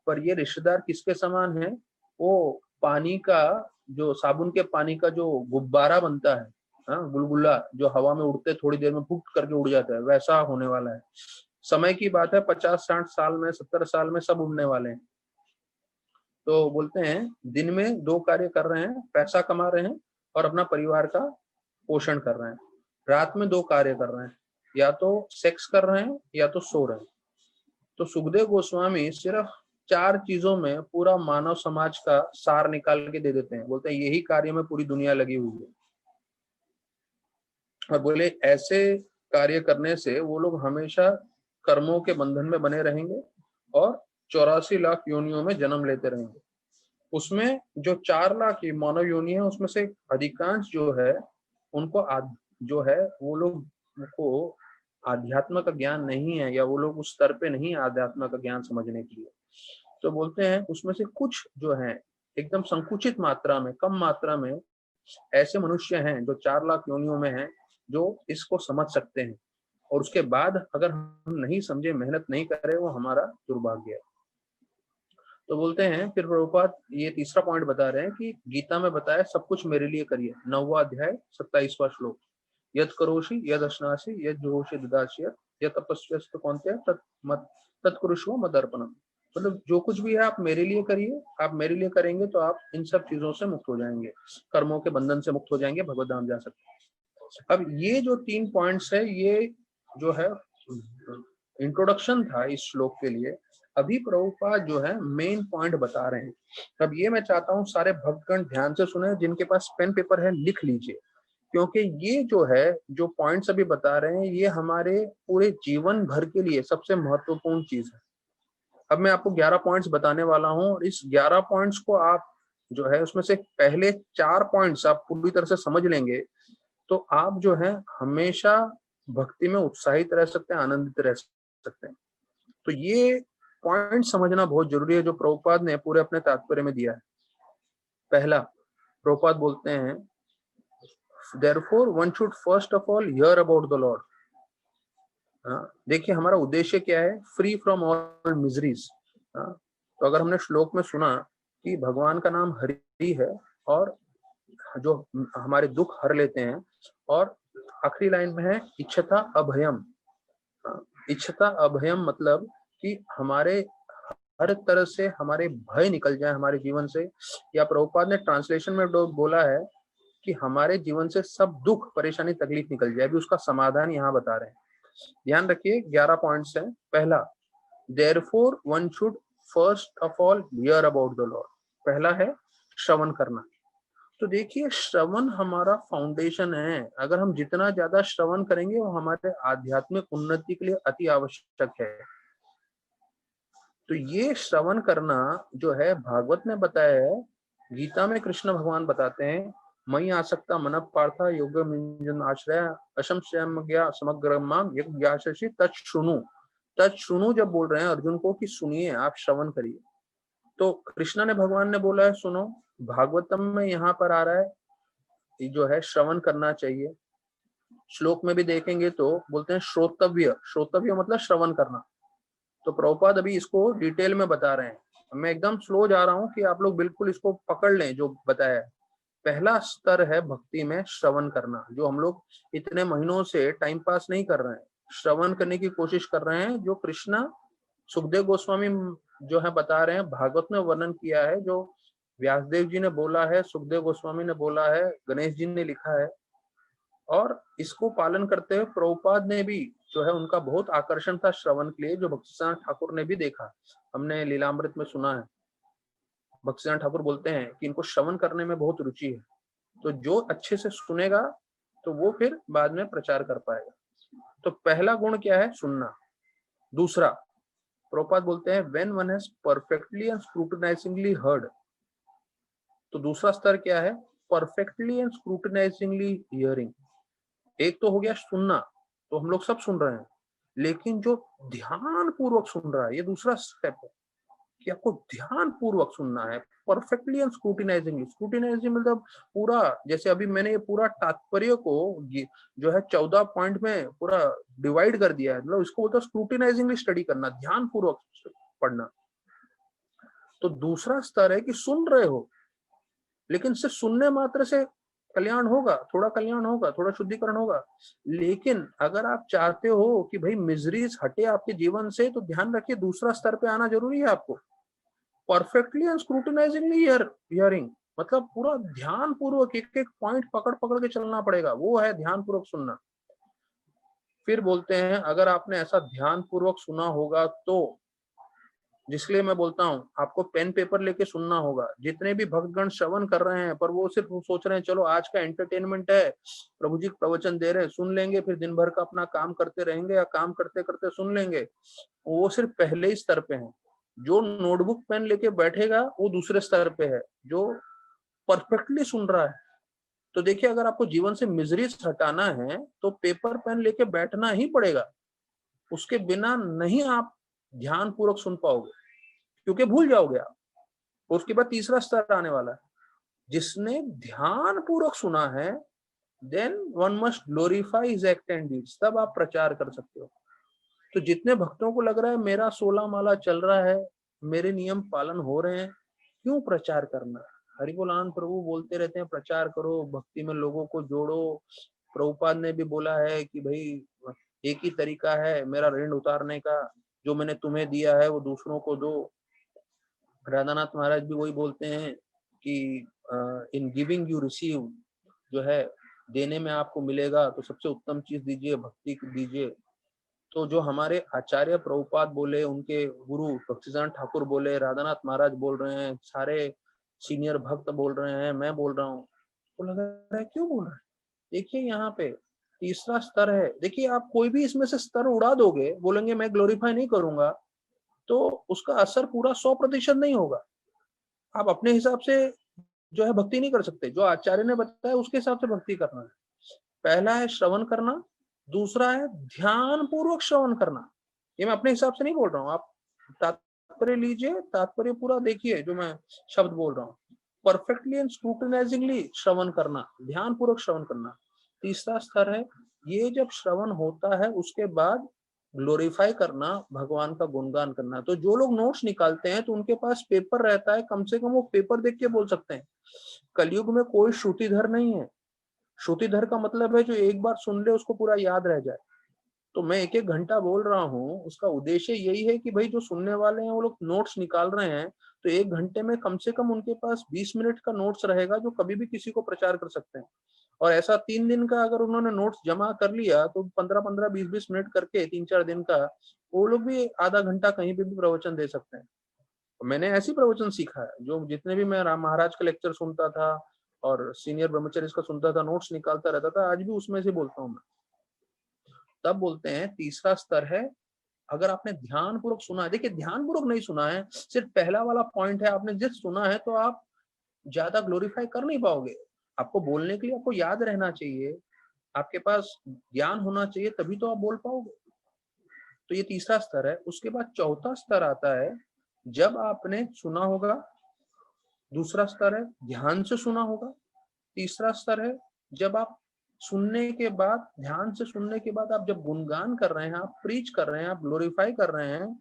पर ये रिश्तेदार किसके समान है, वो पानी का, जो साबुन के पानी का जो गुब्बारा बनता है, हाँ, गुलगुला जो हवा में उड़ते थोड़ी देर में फुट करके उड़ जाता है, वैसा होने वाला है। समय की बात है, 50-60 साल में, 70 साल में सब उड़ने वाले हैं। तो बोलते हैं दिन में 2 कार्य कर रहे हैं, पैसा कमा रहे हैं और अपना परिवार का पोषण कर रहे हैं। रात में 2 कार्य कर रहे हैं, या तो सेक्स कर रहे हैं या तो सो रहे हैं। तो सुखदेव गोस्वामी सिर्फ 4 चीजों में पूरा मानव समाज का सार निकाल के दे देते हैं। बोलते हैं यही कार्य में पूरी दुनिया लगी हुई है, और बोले ऐसे कार्य करने से वो लोग हमेशा कर्मों के बंधन में बने रहेंगे और 84 लाख योनियों में जन्म लेते रहेंगे। उसमें जो 4 लाख मानव योनि है, उसमें से अधिकांश जो है उनको जो है वो लोग को आध्यात्म का ज्ञान नहीं है, या वो लोग उस स्तर पे नहीं आध्यात्म का ज्ञान समझने के लिए। तो बोलते हैं उसमें से कुछ जो है एकदम संकुचित मात्रा में, कम मात्रा में ऐसे मनुष्य हैं जो 4 लाख योनियों में हैं, जो इसको समझ सकते हैं। और उसके बाद अगर हम नहीं समझे, मेहनत नहीं करे, वो हमारा दुर्भाग्य है। तो बोलते हैं फिर प्रभुपाद ये तीसरा पॉइंट बता रहे हैं कि गीता में बताया सब कुछ मेरे लिए करिए। 9वां अध्याय 27वां श्लोक, यद करोषि यद अश्नासि यद जुहोषि ददास्यत् यद तपस्यस्तु कौन्तेय तत्कुरुष्व मदर्पणम्। मतलब जो कुछ भी है आप मेरे लिए करिए, आप मेरे लिए करेंगे तो आप इन सब चीजों से मुक्त हो जाएंगे, कर्मों के बंधन से मुक्त हो जाएंगे, भगवत धाम जा सकते हैं। अब ये जो 3 पॉइंट्स है, ये जो है इंट्रोडक्शन था इस श्लोक के लिए। अभी प्रभुपाद जो है मेन पॉइंट बता रहे हैं। अब ये मैं चाहता हूँ सारे भक्तगण ध्यान से सुने, जिनके पास पेन पेपर है लिख लीजिए, क्योंकि ये जो है जो पॉइंट्स अभी बता रहे हैं, ये हमारे पूरे जीवन भर के लिए सबसे महत्वपूर्ण चीज है। अब मैं आपको 11 पॉइंट्स बताने वाला हूँ, और इस 11 पॉइंट्स को आप जो है उसमें से पहले 4 पॉइंट्स आप पूरी तरह से समझ लेंगे, तो आप जो है हमेशा भक्ति में उत्साहित रह सकते हैं, आनंदित रह सकते हैं। तो ये पॉइंट समझना बहुत जरूरी है जो प्रभुपाद ने पूरे अपने तात्पर्य में दिया है। पहला, प्रभुपाद बोलते हैं therefore one should first of all hear about the Lord। देखिए हमारा उद्देश्य क्या है, फ्री फ्रॉम ऑल मिजरीज। तो अगर हमने श्लोक में सुना कि भगवान का नाम हरि है और जो हमारे दुख हर लेते हैं, और आखिरी लाइन में है इच्छता अभयम। इच्छता अभयम मतलब कि हमारे हर तरह से हमारे भय निकल जाए हमारे जीवन से, या प्रभुपाद ने ट्रांसलेशन में बोला है कि हमारे जीवन से सब दुख परेशानी तकलीफ निकल जाए, भी उसका समाधान यहाँ बता रहे हैं। ध्यान रखिए 11 पॉइंट्स हैं। पहला, therefore one should first of all hear about the Lord। पहला है श्रवण करना। तो देखिए श्रवण हमारा फाउंडेशन है। अगर हम जितना ज्यादा श्रवण करेंगे वो हमारे आध्यात्मिक उन्नति के लिए अति आवश्यक है। तो ये श्रवण करना जो है भागवत में बताया है, गीता में कृष्ण भगवान बताते हैं, मयि आसक्ता मन पार्थ योगम आश्रय अशंशयज्ञा समग्र माम यज्ञाशि तच्छृणु। तच्छृणु जब बोल रहे हैं अर्जुन को कि सुनिए, आप श्रवण करिए, तो कृष्ण ने भगवान ने बोला है सुनो। भागवतम में यहाँ पर आ रहा है जो है श्रवण करना चाहिए। श्लोक में भी देखेंगे तो बोलते हैं श्रोतव्य। श्रोतव्य मतलब श्रवण करना। तो प्रभुपाद अभी इसको डिटेल में बता रहे हैं। मैं एकदम स्लो जा रहा हूँ कि आप लोग बिल्कुल इसको पकड़ लें जो बताया है। पहला स्तर है भक्ति में श्रवण करना, जो हम लोग इतने महीनों से टाइम पास नहीं कर रहे हैं, श्रवण करने की कोशिश कर रहे हैं। जो कृष्णा सुखदेव गोस्वामी जो है बता रहे हैं, भागवत में वर्णन किया है, जो व्यासदेव जी ने बोला है, सुखदेव गोस्वामी ने बोला है, गणेश जी ने लिखा है, और इसको पालन करते हुए प्रभुपाद ने भी जो है उनका बहुत आकर्षण था श्रवण के लिए, जो भक्तिसिद्धांत ठाकुर ने भी देखा। हमने लीलामृत में सुना है, भक्तिसिद्धांत ठाकुर बोलते हैं कि इनको श्रवण करने में बहुत रुचि है। तो जो अच्छे से सुनेगा तो वो फिर बाद में प्रचार कर पाएगा। तो पहला गुण क्या है, सुनना। दूसरा, प्रभुपाद बोलते हैं when one has perfectly and scrutinizingly heard. तो दूसरा स्तर क्या है, परफेक्टली एंड स्क्रूटिनाइजिंगली हियरिंग। एक तो हो गया सुनना, तो हम लोग सब सुन रहे हैं, लेकिन जो ध्यान पूर्वक सुन रहा है, ये दूसरा स्टेप है कि आपको ध्यान पूर्वक सुनना है, परफेक्टली एंड स्क्रूटिनाइजिंगली। स्क्रूटिनाइजिंग मतलब पूरा, जैसे अभी मैंने ये पूरा तात्पर्य को जो है 14 पॉइंट में पूरा डिवाइड कर दिया है, मतलब इसको बोलते हैं स्क्रूटिनाइजिंगली स्टडी करना, ध्यान पूर्वक पढ़ना। तो दूसरा स्तर है कि सुन रहे हो, लेकिन सिर्फ सुनने मात्र से कल्याण होगा, थोड़ा कल्याण होगा, थोड़ा शुद्धिकरण होगा। लेकिन अगर आप चाहते हो कि भाई मिजरीज हटे आपके जीवन से, तो ध्यान रखिए दूसरा स्तर पे आना जरूरी है आपको। परफेक्टली एंड स्क्रूटिनाइजिंगली हियरिंग मतलब पूरा ध्यान पूर्वक एक एक पॉइंट पकड़ पकड़ के चलना पड़ेगा, वो है ध्यान पूर्वक सुनना। फिर बोलते हैं अगर आपने ऐसा ध्यान पूर्वक सुना होगा तो जिसके लिए मैं बोलता हूँ आपको पेन पेपर लेके सुनना होगा। जितने भी भक्तगण श्रवण कर रहे हैं पर वो सिर्फ सोच रहे हैं चलो आज का एंटरटेनमेंट है, प्रभु जी प्रवचन दे रहे हैं, सुन लेंगे, फिर दिन भर का अपना काम करते रहेंगे या काम करते करते सुन लेंगे, वो सिर्फ पहले ही स्तर पे है। जो नोटबुक पेन लेके बैठेगा वो दूसरे स्तर पे है, जो परफेक्टली सुन रहा है। तो देखिए अगर आपको जीवन से मिजरीज हटाना है तो पेपर पेन लेके बैठना ही पड़ेगा, उसके बिना नहीं आप ध्यान पूर्वक सुन पाओगे, क्योंकि भूल जाओगे आप। उसके बाद तीसरा स्तर आने वाला है, जिसने ध्यान पूर्वक सुना है, then one must glorify his act and deeds, तब आप प्रचार कर सकते हो। तो जितने भक्तों को लग रहा है मेरा 16 माला चल रहा है, मेरे नियम पालन हो रहे हैं, क्यों प्रचार करना। हरिबोल आनंद प्रभु बोलते रहते हैं प्रचार करो, भक्ति में लोगों को जोड़ो। प्रभुपाद ने भी बोला है कि भाई एक ही तरीका है मेरा ऋण उतारने का, जो मैंने तुम्हें दिया है वो दूसरों को दो। राधानाथ महाराज भी वही बोलते हैं कि इन गिविंग यू रिसीव, जो है देने में आपको मिलेगा, तो सबसे उत्तम चीज दीजिए, भक्ति दीजिए। तो जो हमारे आचार्य प्रभुपाद बोले, उनके गुरु भक्तिसिद्धांत ठाकुर बोले, राधानाथ महाराज बोल रहे हैं, सारे सीनियर भक्त बोल रहे हैं, मैं बोल रहा हूँ, तो लग रहा है क्यों बोल रहे हैं। देखिए यहाँ पे तीसरा स्तर है। देखिए आप कोई भी इसमें से स्तर उड़ा दोगे, बोलेंगे मैं ग्लोरीफाई नहीं करूंगा, तो उसका असर पूरा 100% नहीं होगा। आप अपने हिसाब से जो है भक्ति नहीं कर सकते, जो आचार्य ने बताया उसके हिसाब से भक्ति करना है। पहला है श्रवण करना, दूसरा है ध्यान पूर्वक श्रवण करना। ये मैं अपने हिसाब से नहीं बोल रहा हूँ, आप तात्पर्य लीजिए, तात्पर्य पूरा देखिए जो मैं शब्द बोल रहा हूँ। परफेक्टली एंड स्क्रूटिनाइजिंगली श्रवण करना, ध्यान पूर्वक श्रवण करना। तीसरा स्तर है, ये जब श्रवण होता है उसके बाद ग्लोरीफाई करना, भगवान का गुणगान करना। तो जो लोग नोट्स निकालते हैं तो उनके पास पेपर रहता है, कम से कम वो पेपर देख के बोल सकते हैं। कलयुग में कोई श्रुतिधर नहीं है। श्रुतिधर का मतलब है जो एक बार सुन ले उसको पूरा याद रह जाए। तो मैं एक एक घंटा बोल रहा हूँ, उसका उद्देश्य यही है कि भाई जो सुनने वाले हैं वो लोग नोट्स निकाल रहे हैं, तो एक घंटे में कम से कम उनके पास 20 मिनट का नोट्स रहेगा, जो कभी भी किसी को प्रचार कर सकते हैं। और ऐसा 3 दिन का अगर उन्होंने नोट्स जमा कर लिया तो 15-15, 20-20 मिनट करके 3-4 दिन का, वो लोग भी आधा घंटा कहीं पे भी प्रवचन दे सकते हैं। तो मैंने ऐसी प्रवचन सीखा है, जो जितने भी मैं राम महाराज का लेक्चर सुनता था और सीनियर ब्रह्मचर्य का सुनता था, नोट्स निकालता रहता था, आज भी उसमें से बोलता हूँ मैं। तब बोलते हैं तीसरा स्तर है, अगर आपने ध्यान पूर्वक सुना है। देखिए ध्यान पूर्वक नहीं सुना है, सिर्फ पहला वाला पॉइंट है, आपने जिस सुना है तो आप ज्यादा ग्लोरीफाई कर नहीं पाओगे। आपको बोलने के लिए आपको याद रहना चाहिए, आपके पास ज्ञान होना चाहिए, तभी तो आप बोल पाओगे। तो ये तीसरा स्तर है। उसके बाद चौथा स्तर आता है, जब आपने सुना होगा। दूसरा स्तर है ध्यान से सुना होगा। तीसरा स्तर है जब आप सुनने के बाद, ध्यान से सुनने के बाद आप जब गुणगान कर रहे हैं, आप प्रीच कर रहे हैं, आप ग्लोरीफाई कर रहे हैं।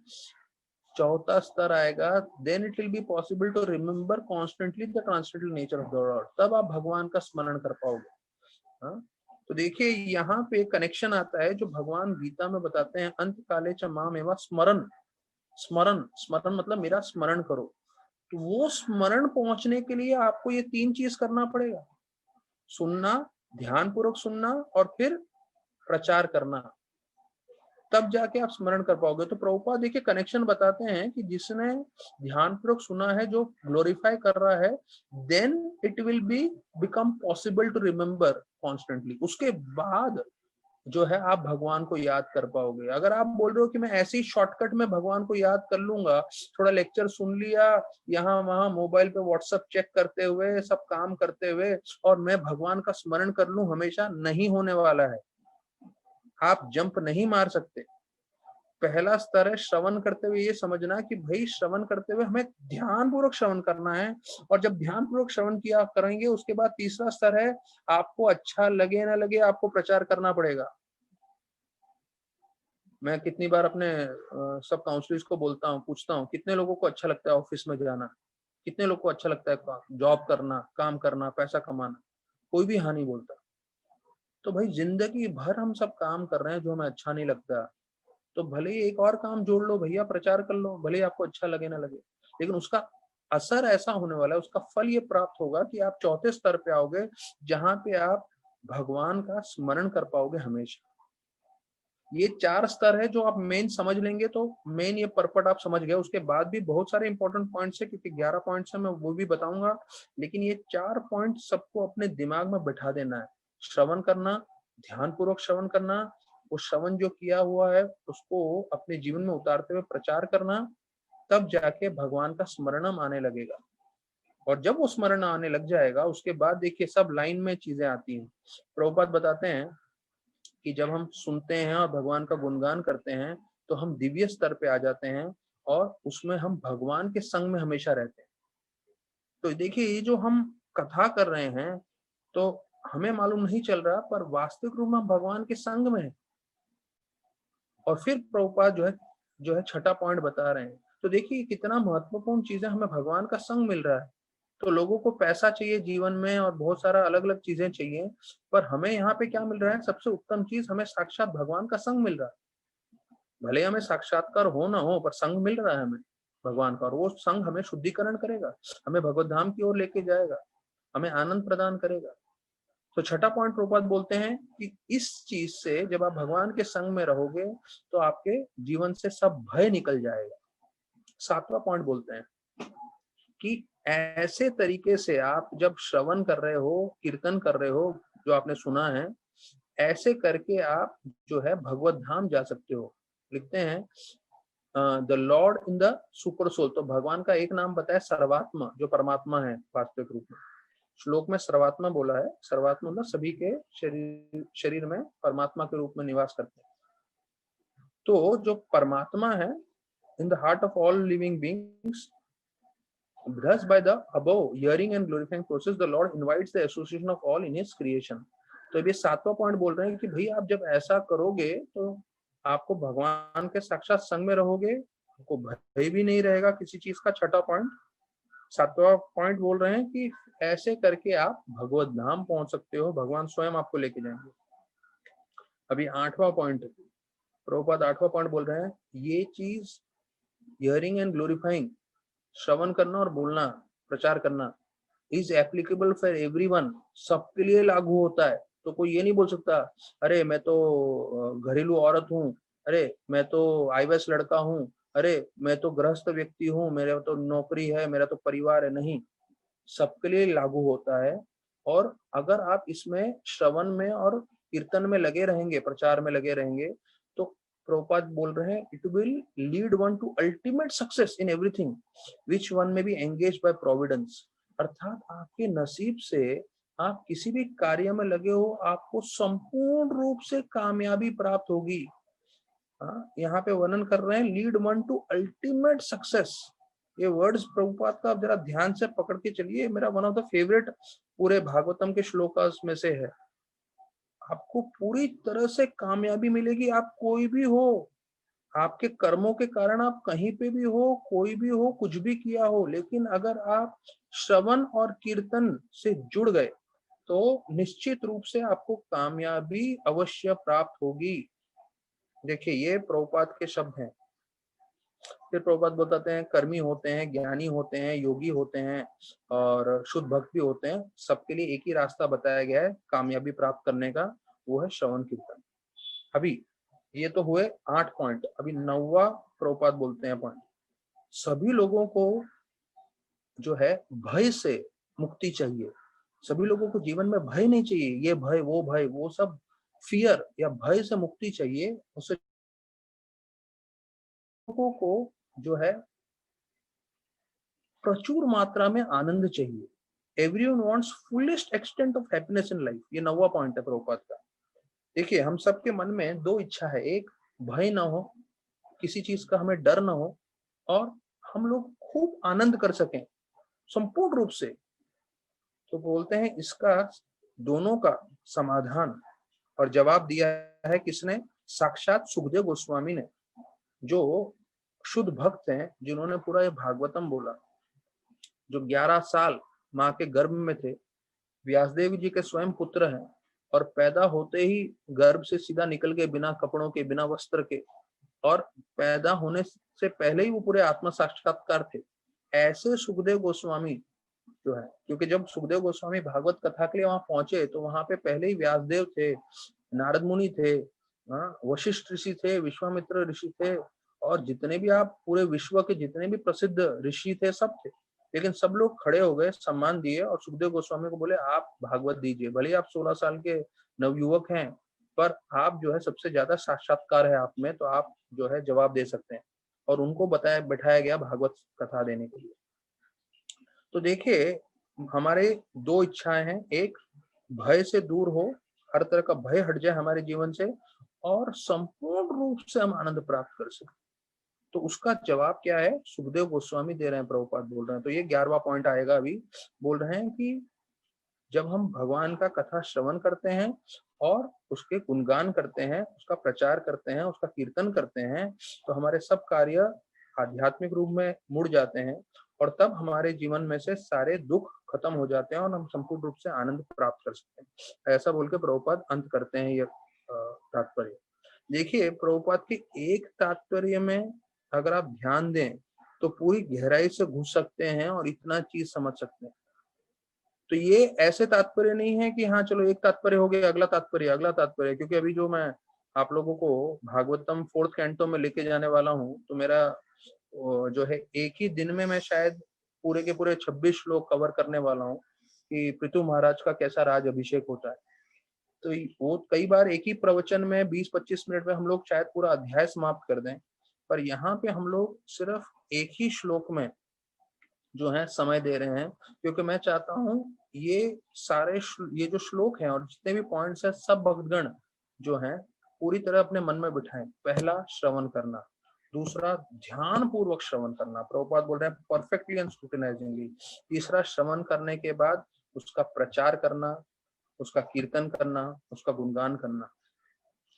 चौथा स्तर आएगा, then it will be possible to remember constantly the translated nature of the Lord, तब आप भगवान का स्मरण कर पाओगे। हाँ? तो देखिए यहाँ पे कनेक्शन आता है जो भगवान गीता में बताते हैं, अंत काले च माम एवं स्मरण। स्मरण, स्मरण मतलब मेरा स्मरण करो। तो वो स्मरण पहुंचने के लिए आपको ये 3 चीज करना पड़ेगा, सुनना, ध्यान पूर्वक सुनना, और फिर प्रचार करना, तब जाके आप स्मरण कर पाओगे। तो प्रभुपाद देखिए कनेक्शन बताते हैं कि जिसने ध्यान पूर्वक सुना है, जो ग्लोरीफाई कर रहा है, then it will be become possible to remember constantly. उसके बाद जो है आप भगवान को याद कर पाओगे। अगर आप बोल रहे हो कि मैं ऐसे ही शॉर्टकट में भगवान को याद कर लूंगा, थोड़ा लेक्चर सुन लिया, यहाँ वहां मोबाइल पे व्हाट्सएप चेक करते हुए, सब काम करते हुए, और मैं भगवान का स्मरण कर लूं, हमेशा नहीं होने वाला है। आप जंप नहीं मार सकते। पहला स्तर है श्रवण करते हुए ये समझना कि भाई श्रवण करते हुए हमें ध्यान पूर्वक श्रवण करना है, और जब ध्यान पूर्वक श्रवण किया करेंगे उसके बाद तीसरा स्तर है, आपको अच्छा लगे ना लगे आपको प्रचार करना पड़ेगा। मैं कितनी बार अपने सब काउंसलर्स को बोलता हूँ, पूछता हूँ कितने लोगों को अच्छा लगता है ऑफिस में जाना, कितने लोग को अच्छा लगता है जॉब करना, काम करना, पैसा कमाना। कोई भी हाँ नहीं बोलता। तो भाई जिंदगी भर हम सब काम कर रहे हैं जो हमें अच्छा नहीं लगता, तो भले ही एक और काम जोड़ लो भैया, प्रचार कर लो, भले ही आपको अच्छा लगे ना लगे, लेकिन उसका असर ऐसा होने वाला है, उसका फल ये प्राप्त होगा कि आप चौथे स्तर पे आओगे, जहां पे आप भगवान का स्मरण कर पाओगे हमेशा। ये 4 स्तर है जो आप मेन समझ लेंगे तो मेन ये परपट आप समझ गए। उसके बाद भी बहुत सारे इंपॉर्टेंट पॉइंट्स है, क्योंकि 11 पॉइंट्स है, मैं वो भी बताऊंगा, लेकिन ये 4 पॉइंट सबको अपने दिमाग में बैठा देना है। श्रवण करना, ध्यान पूर्वक श्रवण करना, वो श्रवण जो किया हुआ है उसको अपने जीवन में उतारते हुए प्रचार करना, तब जाके भगवान का स्मरणम आने लगेगा। और जब वो स्मरण आने लग जाएगा उसके बाद देखिए सब लाइन में चीजें आती हैं। प्रभुपाद बताते हैं कि जब हम सुनते हैं और भगवान का गुणगान करते हैं तो हम दिव्य स्तर पे आ जाते हैं और उसमें हम भगवान के संग में हमेशा रहते हैं। तो देखिए ये जो हम कथा कर रहे हैं तो हमें मालूम नहीं चल रहा, पर वास्तविक रूप में हम भगवान के संग में हैं। और फिर प्रभुपाद जो है छठा पॉइंट बता रहे हैं। तो देखिए कितना महत्वपूर्ण चीज है, हमें भगवान का संग मिल रहा है। तो लोगों को पैसा चाहिए जीवन में और बहुत सारा अलग अलग चीजें चाहिए, पर हमें यहाँ पे क्या मिल रहा है? सबसे उत्तम चीज, हमें साक्षात भगवान का संग मिल रहा है। भले हमें साक्षात्कार हो ना हो, पर संग मिल रहा है हमें भगवान का, और वो संग हमें शुद्धिकरण करेगा, हमें भगवत धाम की ओर लेके जाएगा, हमें आनंद प्रदान करेगा। तो छठा पॉइंट प्रभुपाद बोलते हैं कि इस चीज से जब आप भगवान के संग में रहोगे तो आपके जीवन से सब भय निकल जाएगा। सातवां पॉइंट बोलते हैं कि ऐसे तरीके से आप जब श्रवण कर रहे हो, कीर्तन कर रहे हो, जो आपने सुना है, ऐसे करके आप जो है भगवत धाम जा सकते हो। लिखते हैं the Lord in the super soul. तो भगवान का एक नाम बताया सर्वात्मा, जो परमात्मा है वास्तविक रूप में। श्लोक में सर्वात्मा बोला है, सर्वात्मा मतलब सभी के शरीर में परमात्मा के रूप में निवास करते हैं। तो जो परमात्मा है, in the heart of all living beings, thus by the above hearing and glorifying process the Lord invites the association of all in his creation। तो ये सातवां पॉइंट बोल रहे हैं कि भाई आप जब ऐसा करोगे तो आपको भगवान के साक्षात संग में रहोगे, आपको भय भी नहीं रहेगा किसी चीज का। छठा पॉइंट, सातवां पॉइंट बोल रहे हैं कि ऐसे करके आप भगवत धाम पहुंच सकते हो, भगवान स्वयं आपको लेके जाएंगे। अभी आठवां पॉइंट, प्रभुपाद आठवां पॉइंट बोल रहे हैं, ये चीज हियरिंग एंड ग्लोरीफाइंग, श्रवण करना और बोलना, प्रचार करना, इज एप्लीकेबल फॉर एवरीवन, सबके लिए लागू होता है। तो कोई ये नहीं बोल सकता अरे मैं तो घरेलू औरत हूँ, अरे मैं तो आईवेस लड़का हूँ, अरे मैं तो गृहस्थ व्यक्ति हूँ, मेरा तो नौकरी है, मेरा तो परिवार है। नहीं, सबके लिए लागू होता है। और अगर आप इसमें श्रवण में और कीर्तन में लगे रहेंगे, प्रचार में लगे रहेंगे, तो प्रभुपाद बोल रहे हैं it will lead one two ultimate success in everything which one में बी एंगेज बाय प्रोविडेंस। अर्थात आपके नसीब से आप किसी भी कार्य में लगे हो, आपको संपूर्ण रूप से कामयाबी प्राप्त होगी। यहाँ पे वर्णन कर रहे हैं lead one two ultimate success. ये वर्ड्स प्रभुपाद का आप जरा ध्यान से पकड़ के चलिए, मेरा वन ऑफ द फेवरेट पूरे भागवतम के श्लोकास में से है। आपको पूरी तरह से कामयाबी मिलेगी, आप कोई भी हो, आपके कर्मों के कारण आप कहीं पे भी हो, कोई भी हो, कुछ भी किया हो, लेकिन अगर आप श्रवण और कीर्तन से जुड़ गए तो निश्चित रूप से आपको कामयाबी अवश्य प्राप्त होगी। देखिए ये प्रभुपाद के शब्द हैं। फिर प्रभुपाद बताते हैं कर्मी होते हैं, ज्ञानी होते हैं, योगी होते हैं और शुद्ध भक्त भी होते हैं, सबके लिए एक ही रास्ता बताया गया है कामयाबी प्राप्त करने का, वो है श्रवण कीर्तन। अभी ये तो हुए 8 पॉइंट। अभी 9वां प्रभुपाद बोलते हैं पॉइंट, सभी लोगों को जो है भय से मुक्ति चाहिए। सभी लोगों को जीवन में भय नहीं चाहिए, ये भय वो सब फियर या भय से मुक्ति चाहिए। उससे लोगों को जो है प्रचुर मात्रा में आनंद चाहिए। Everyone wants fullest extent of happiness in life. ये 9वां पॉइंट है प्रभुपाद का। देखिए हम सबके मन में दो इच्छा है, एक भय ना हो, किसी चीज का हमें डर ना हो, और हम लोग खूब आनंद कर सकें संपूर्ण रूप से। तो बोलते हैं इसका दोनों का समाधान और जवाब दिया है किसने? साक्षात सुखदेव गोस्वामी ने, जो शुद्ध भक्त हैं, जिन्होंने पूरा ये भागवतम बोला, जो 11 साल माँ के गर्भ में थे, व्यासदेव जी के स्वयं पुत्र हैं और पैदा होते ही गर्भ से सीधा निकल गए बिना कपड़ों के, बिना वस्त्र के, और पैदा होने से पहले ही वो पूरे आत्म साक्षात्कार थे। ऐसे सुखदेव गोस्वामी जो है, क्योंकि जब सुखदेव गोस्वामी भागवत कथा के लिए वहां पहुंचे तो वहां पे पहले ही व्यासदेव थे, नारद मुनि थे, हाँ, वशिष्ठ ऋषि थे, विश्वामित्र ऋषि थे, और जितने भी आप पूरे विश्व के जितने भी प्रसिद्ध ऋषि थे सब थे। लेकिन सब लोग खड़े हो गए, सम्मान दिए और सुखदेव गोस्वामी को बोले आप भागवत दीजिए। भले ही आप 16 साल के नवयुवक हैं, पर आप जो है सबसे ज्यादा साक्षात्कार है आप में, तो आप जो है जवाब दे सकते हैं। और उनको बताया बैठाया गया भागवत कथा देने के लिए। तो देखिए, हमारे दो इच्छाएं हैं, एक भय से दूर हो, हर तरह का भय हट जाए हमारे जीवन से, और संपूर्ण रूप से हम आनंद प्राप्त कर सकें। तो उसका जवाब क्या है, सुखदेव गोस्वामी दे रहे हैं, प्रभुपाद बोल रहे हैं। तो ये 11वां पॉइंट आएगा अभी। बोल रहे हैं कि जब हम भगवान का कथा श्रवण करते हैं और उसके गुणगान करते हैं, उसका प्रचार करते हैं, उसका कीर्तन करते हैं, तो हमारे सब कार्य आध्यात्मिक रूप में मुड़ जाते हैं, और तब हमारे जीवन में से सारे दुख खत्म हो जाते हैं और हम संपूर्ण रूप से आनंद प्राप्त कर सकते हैं। ऐसा बोल के प्रभुपाद अंत करते हैं ये तात्पर्य। देखिए, प्रभुपाद के एक तात्पर्य में अगर आप ध्यान दें तो पूरी गहराई से घुस सकते हैं और इतना चीज समझ सकते हैं। तो ये ऐसे तात्पर्य नहीं है कि हाँ चलो एक तात्पर्य हो गया, अगला तात्पर्य, अगला तात्पर्य। क्योंकि अभी जो मैं आप लोगों को भागवतम 4th कैंटो में लेके जाने वाला हूँ, तो मेरा जो है एक ही दिन में मैं शायद पूरे के पूरे 26 श्लोक कवर करने वाला हूँ कि पृथु महाराज का कैसा राज अभिषेक होता है। तो वो कई बार एक ही प्रवचन में 20-25 मिनट में हम लोग शायद पूरा अध्याय समाप्त कर दें, पर यहाँ पे हम लोग सिर्फ एक ही श्लोक में जो है समय दे रहे हैं, क्योंकि मैं चाहता हूँ ये ये जो श्लोक हैं और जितने भी पॉइंट्स हैं, सब भक्तगण जो हैं पूरी तरह अपने मन में बिठाएं। पहला, श्रवण करना। दूसरा, ध्यान पूर्वक श्रवण करना, प्रभुपाद बोल रहे हैं परफेक्टली एंड स्क्रूटिनाइजिंगली। तीसरा, श्रवण करने के बाद उसका प्रचार करना, उसका कीर्तन करना, उसका गुणगान करना।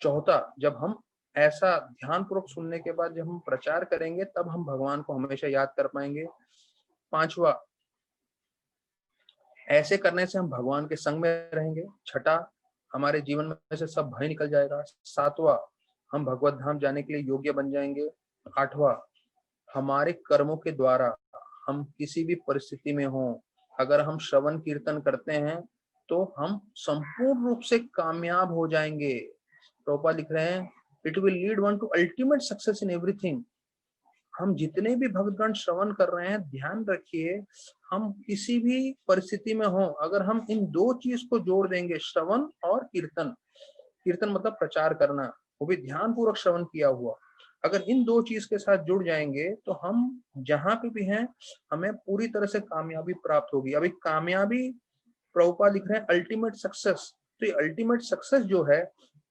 चौथा, जब हम ऐसा ध्यान पूर्वक सुनने के बाद जब हम प्रचार करेंगे, तब हम भगवान को हमेशा याद कर पाएंगे। पांचवा, ऐसे करने से हम भगवान के संग में रहेंगे। छठा, हमारे जीवन में से सब भय निकल जाएगा। सातवां, हम भगवत धाम जाने के लिए योग्य बन जाएंगे। आठवां, हमारे कर्मों के द्वारा हम किसी भी परिस्थिति में हो, अगर हम श्रवण कीर्तन करते हैं तो हम संपूर्ण रूप से कामयाब हो जाएंगे। प्रभुपाद लिख रहे हैं, it will lead one two ultimate success in everything. हम जितने भी भक्तगण श्रवण कर रहे हैं, ध्यान रखिए, हम किसी भी परिस्थिति में हो, अगर हम इन दो चीज को जोड़ देंगे, श्रवण और कीर्तन, कीर्तन मतलब प्रचार करना, वो भी ध्यान पूर्वक श्रवण किया हुआ, अगर इन दो चीज के साथ जुड़ जाएंगे तो हम जहां पे भी हैं हमें पूरी तरह से कामयाबी प्राप्त होगी। अभी कामयाबी प्रभुपाद लिख रहे हैं अल्टीमेट सक्सेस। तो ये अल्टीमेट सक्सेस जो है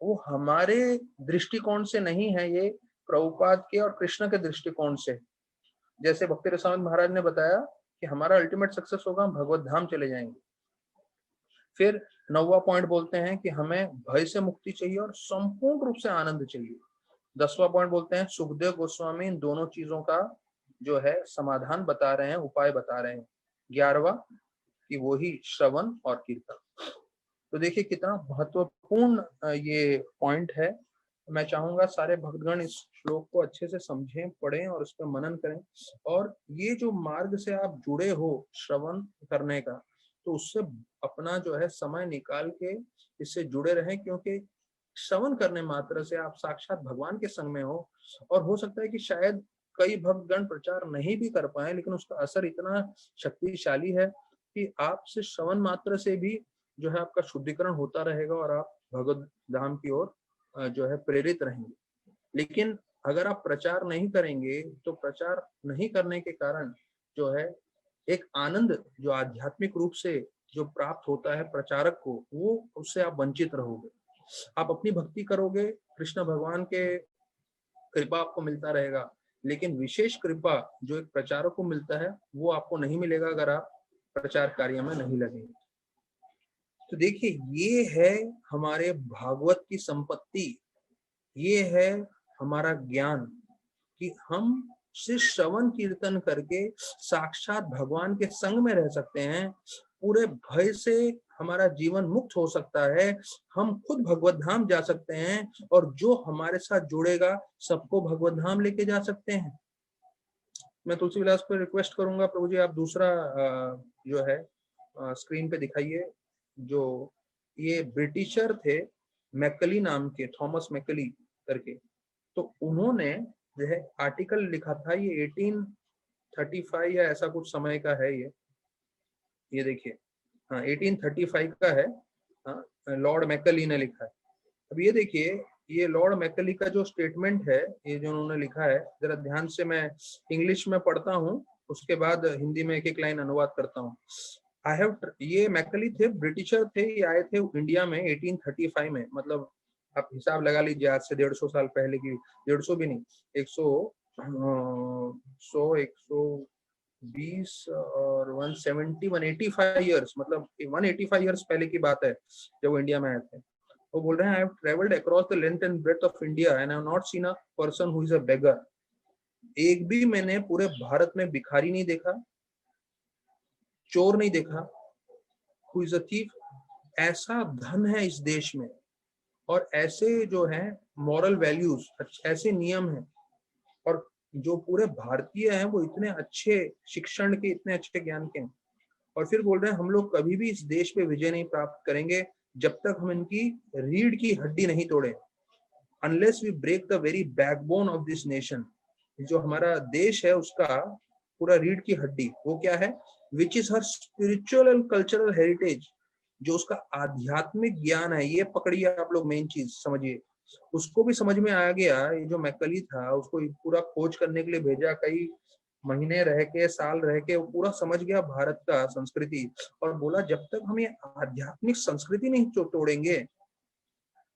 वो हमारे दृष्टिकोण से नहीं है, ये प्रभुपाद के और कृष्ण के दृष्टिकोण से। जैसे भक्ति रसानंद महाराज ने बताया कि हमारा अल्टीमेट सक्सेस होगा, हम भगवत धाम चले जाएंगे। फिर 9वां पॉइंट बोलते हैं कि हमें भय से मुक्ति चाहिए और संपूर्ण रूप से आनंद चाहिए। 10वां पॉइंट बोलते हैं, सुखदेव गोस्वामी इन दोनों चीजों का जो है समाधान बता रहे हैं, उपाय बता रहे हैं। 11वां कि वो ही श्रवण और कीर्तन। तो देखिए कितना महत्वपूर्ण ये पॉइंट है। मैं चाहूंगा सारे भक्तगण इस श्लोक को अच्छे से समझें, पढ़ें और उस पर मनन करें। और ये जो मार्ग से आप जुड़े हो श्रवण करने का, तो उससे अपना जो है समय निकाल के इससे जुड़े रहें, क्योंकि श्रवण करने मात्र से आप साक्षात भगवान के संग में हो। और हो सकता है कि शायद कई भक्तगण प्रचार नहीं भी कर पाए, लेकिन उसका असर इतना शक्तिशाली है कि आपसे श्रवण मात्र से भी जो है आपका शुद्धिकरण होता रहेगा और आप भगवत धाम की ओर जो है प्रेरित रहेंगे। लेकिन अगर आप प्रचार नहीं करेंगे, तो प्रचार नहीं करने के कारण जो है एक आनंद जो आध्यात्मिक रूप से जो प्राप्त होता है प्रचारक को, वो उससे आप वंचित रहोगे। आप अपनी भक्ति करोगे, कृष्ण भगवान के कृपा आपको मिलता रहेगा, लेकिन विशेष कृपा जो एक प्रचारक को मिलता है वो आपको नहीं मिलेगा अगर आप प्रचार कार्य में नहीं लगेंगे। तो देखिए, ये है हमारे भागवत की संपत्ति, ये है हमारा ज्ञान कि हम सिर्फ श्रवण कीर्तन करके साक्षात भगवान के संग में रह सकते हैं। पूरे भय से हमारा जीवन मुक्त हो सकता है, हम खुद भगवत धाम जा सकते हैं, और जो हमारे साथ जुड़ेगा सबको भगवत धाम लेके जा सकते हैं। मैं तुलसी विलास को रिक्वेस्ट करूंगा, प्रभु जी आप दूसरा जो है स्क्रीन पे दिखाइए। जो ये ब्रिटिशर थे, मैकली नाम के, थॉमस मैकली करके, तो उन्होंने जो है आर्टिकल लिखा था, ये 1835 या ऐसा कुछ समय का है ये देखिए, हाँ 1835 का है, हाँ, लॉर्ड मैकली ने लिखा है। अब ये देखिए, ये लॉर्ड मैकली का जो स्टेटमेंट है, ये जो उन्होंने लिखा है, जरा ध्यान से मैं इंग्लिश में पढ़ता हूँ, उसके बाद हिंदी में एक एक लाइन अनुवाद करता हूँ। ये मैकली थे, ब्रिटिशर थे, ये आए थे इंडिया में 1835 में, मतलब आप हिसाब लगा लीजिए, आज से 150 साल पहले की, 150 भी नहीं, 120 और 170 185 ईयर्स, मतलब 185 ईयर्स पहले की बात है जब वो इंडिया में आए थे। वो बोल रहे हैं, I have travelled across the length and breadth of India and I have not seen a person who is a beggar. एक भी मैंने पूरे भारत में भिखारी नहीं देखा, चोर नहीं देखा, हु इज अ थीफ। ऐसा धन है इस देश में, और ऐसे जो है मॉरल वैल्यूज, ऐसे नियम हैं, और जो पूरे भारतीय हैं वो इतने अच्छे शिक्षण के, इतने अच्छे ज्ञान के हैं। और फिर बोल रहे हैं, हम लोग कभी भी इस देश पे विजय नहीं प्राप्त करेंगे जब तक हम इनकी रीढ़ की हड्डी नहीं तोड़े, unless we break the very backbone of this nation. जो हमारा देश है उसका पूरा रीढ़ की हड्डी वो क्या है, which is her spiritual and cultural heritage, जो उसका आध्यात्मिक ज्ञान है, ये पकड़िए आप लोग, मेन चीज समझिए। उसको भी समझ में आ गया, ये जो मैकली था उसको पूरा खोज करने के लिए भेजा, कई महीने रह के, साल रह के, वो पूरा समझ गया भारत का संस्कृति, और बोला जब तक हम ये आध्यात्मिक संस्कृति नहीं तोड़ेंगे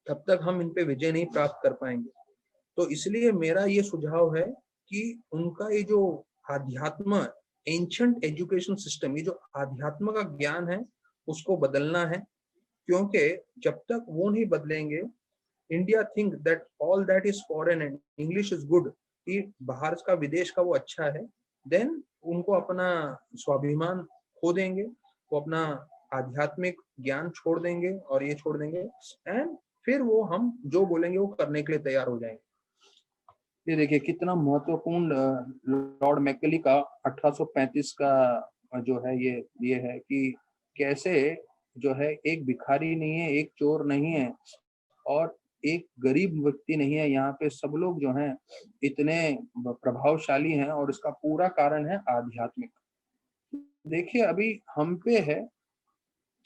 तब तक हम इन पे विजय नहीं प्राप्त कर पाएंगे। तो इसलिए मेरा ये सुझाव है कि उनका ये जो आध्यात्म, एंशंट एजुकेशन सिस्टम, ये जो आध्यात्म का ज्ञान है उसको बदलना है, क्योंकि जब तक वो नहीं बदलेंगे, India think that all that is foreign and English is good, कि बाहर का, विदेश का वो अच्छा है, देन उनको अपना स्वाभिमान खो देंगे, वो अपना आध्यात्मिक ज्ञान छोड़ देंगे और ये छोड़ देंगे, एंड फिर वो हम जो बोलेंगे वो करने के लिए तैयार हो जाएंगे। ये देखिए कितना महत्वपूर्ण लॉर्ड मैकली का 1835 का जो है ये है कि कैसे जो है एक भिखारी नहीं है, एक चोर नहीं है, और एक गरीब व्यक्ति नहीं है, यहाँ पे सब लोग जो हैं इतने प्रभावशाली हैं, और इसका पूरा कारण है आध्यात्मिक। देखिए अभी हम पे है,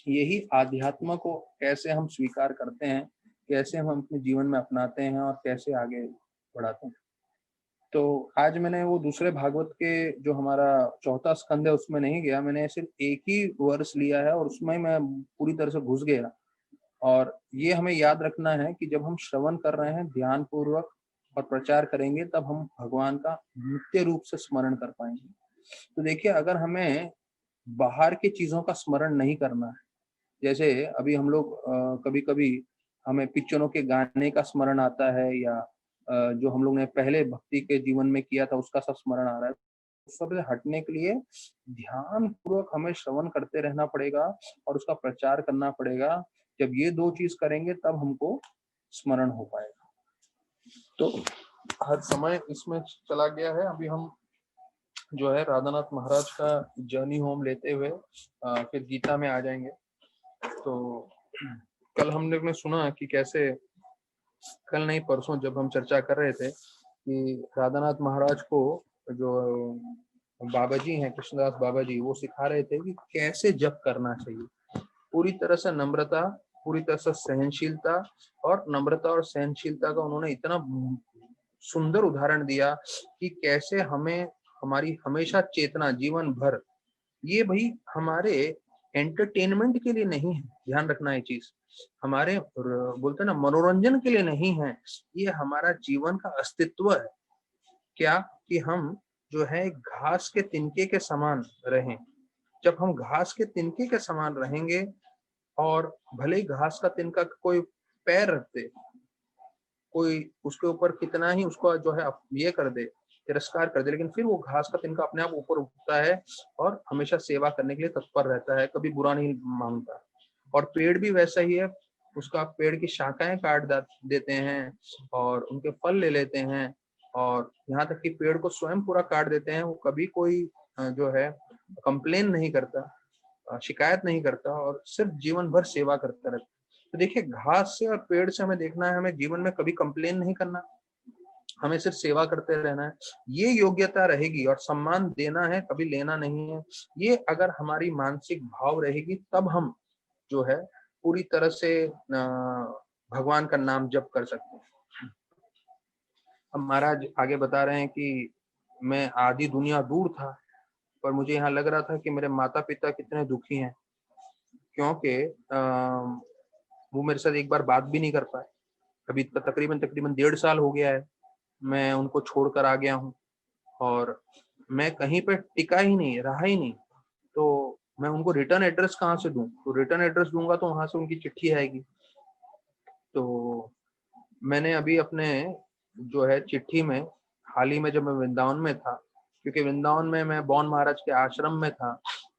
यही आध्यात्म को कैसे हम स्वीकार करते हैं, कैसे हम अपने जीवन में अपनाते हैं और कैसे आगे बढ़ाते हैं। तो आज मैंने वो दूसरे भागवत के जो हमारा चौथा स्कंद है उसमें नहीं गया, मैंने सिर्फ एक ही वर्ष लिया है और उसमें मैं पूरी तरह से घुस गया। और ये हमें याद रखना है कि जब हम श्रवण कर रहे हैं ध्यान पूर्वक और प्रचार करेंगे, तब हम भगवान का नित्य रूप से स्मरण कर पाएंगे। तो देखिए, अगर हमें बाहर की चीजों का स्मरण नहीं करना है, जैसे अभी हम लोग कभी कभी हमें पिक्चरों के गाने का स्मरण आता है, या जो हम लोग ने पहले भक्ति के जीवन में किया था उसका सब स्मरण आ रहा है, उस सब से हटने के लिए ध्यान पूर्वक हमें श्रवण करते रहना पड़ेगा और उसका प्रचार करना पड़ेगा। जब ये दो चीज करेंगे तब हमको स्मरण हो पाएगा। तो हर समय इसमें चला गया है। अभी हम जो है राधानाथ महाराज का जर्नी होम लेते हुए फिर गीता में आ जाएंगे। तो कल हमने ने सुना कि कैसे, कल नहीं परसों जब हम चर्चा कर रहे थे कि राधानाथ महाराज को जो बाबा जी हैं, कृष्णदास बाबा जी, वो सिखा रहे थे कि कैसे जप करना चाहिए, पूरी तरह से नम्रता, पूरी तरह से सहनशीलता, और नम्रता और सहनशीलता का उन्होंने इतना सुंदर उदाहरण दिया कि कैसे हमें, हमारी हमेशा चेतना जीवन भर, ये भाई हमारे एंटरटेनमेंट के लिए नहीं है, ध्यान रखना ये चीज, हमारे बोलते ना मनोरंजन के लिए नहीं है, ये हमारा जीवन का अस्तित्व है। क्या कि हम जो है घास के तिनके के समान रहें। जब हम घास के तिनके के समान रहेंगे, और भले ही घास का तिनका कोई पैर रख दे, कोई उसके ऊपर कितना ही उसको जो है ये कर दे, तिरस्कार कर दे, लेकिन फिर वो घास का तिनका अपने आप ऊपर उठता है और हमेशा सेवा करने के लिए तत्पर रहता है, कभी बुरा नहीं मांगता। और पेड़ भी वैसा ही है, उसका पेड़ की शाखाएं काट देते हैं और उनके फल ले लेते हैं, और यहाँ तक कि पेड़ को स्वयं पूरा काट देते हैं, वो कभी कोई जो है कंप्लेन नहीं करता, शिकायत नहीं करता, और सिर्फ जीवन भर सेवा करता रहता है। तो देखिए, घास से और पेड़ से हमें देखना है, हमें जीवन में कभी कंप्लेन नहीं करना, हमें सिर्फ सेवा करते रहना है। ये योग्यता रहेगी, और सम्मान देना है, कभी लेना नहीं है। ये अगर हमारी मानसिक भाव रहेगी, तब हम जो है पूरी तरह से भगवान का नाम जप कर सकते हैं। अब महाराज आगे बता रहे हैं कि मैं आधी दुनिया दूर था, पर मुझे यहाँ लग रहा था कि मेरे माता पिता कितने दुखी हैं, क्योंकि वो मेरे साथ एक बार बात भी नहीं कर पाए। अभी तकरीबन तकरीबन 1.5 साल हो गया है, मैं उनको छोड़कर आ गया हूँ, और मैं कहीं पे टिका ही नहीं, रहा ही नहीं। तो मैं उनको रिटर्न एड्रेस कहाँ से दूं? तो रिटर्न एड्रेस दूंगा तो वहां से उनकी चिट्ठी आएगी। तो मैंने अभी अपने जो है चिट्ठी में, हाल ही में जब मैं वृंदावन में था, क्योंकि वृंदावन में मैं बॉन महाराज के आश्रम में था,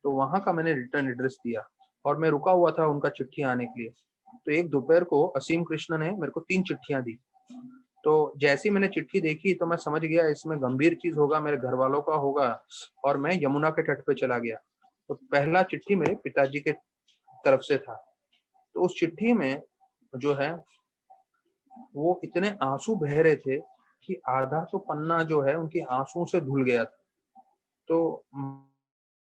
तो वहां का मैंने रिटर्न एड्रेस दिया, और मैं रुका हुआ था उनका चिट्ठी आने के लिए। तो एक दोपहर को असीम कृष्ण ने मेरे को 3 चिट्ठियां दी। तो जैसे ही मैंने चिट्ठी देखी तो मैं समझ गया इसमें गंभीर चीज होगा, मेरे घर वालों का होगा, और मैं यमुना के तट पे चला गया। तो पहला चिट्ठी मेरे पिताजी के तरफ से था। तो उस चिट्ठी में जो है वो इतने आंसू बह रहे थे कि आधा तो पन्ना जो है उनके आंसुओं से धुल गया था। तो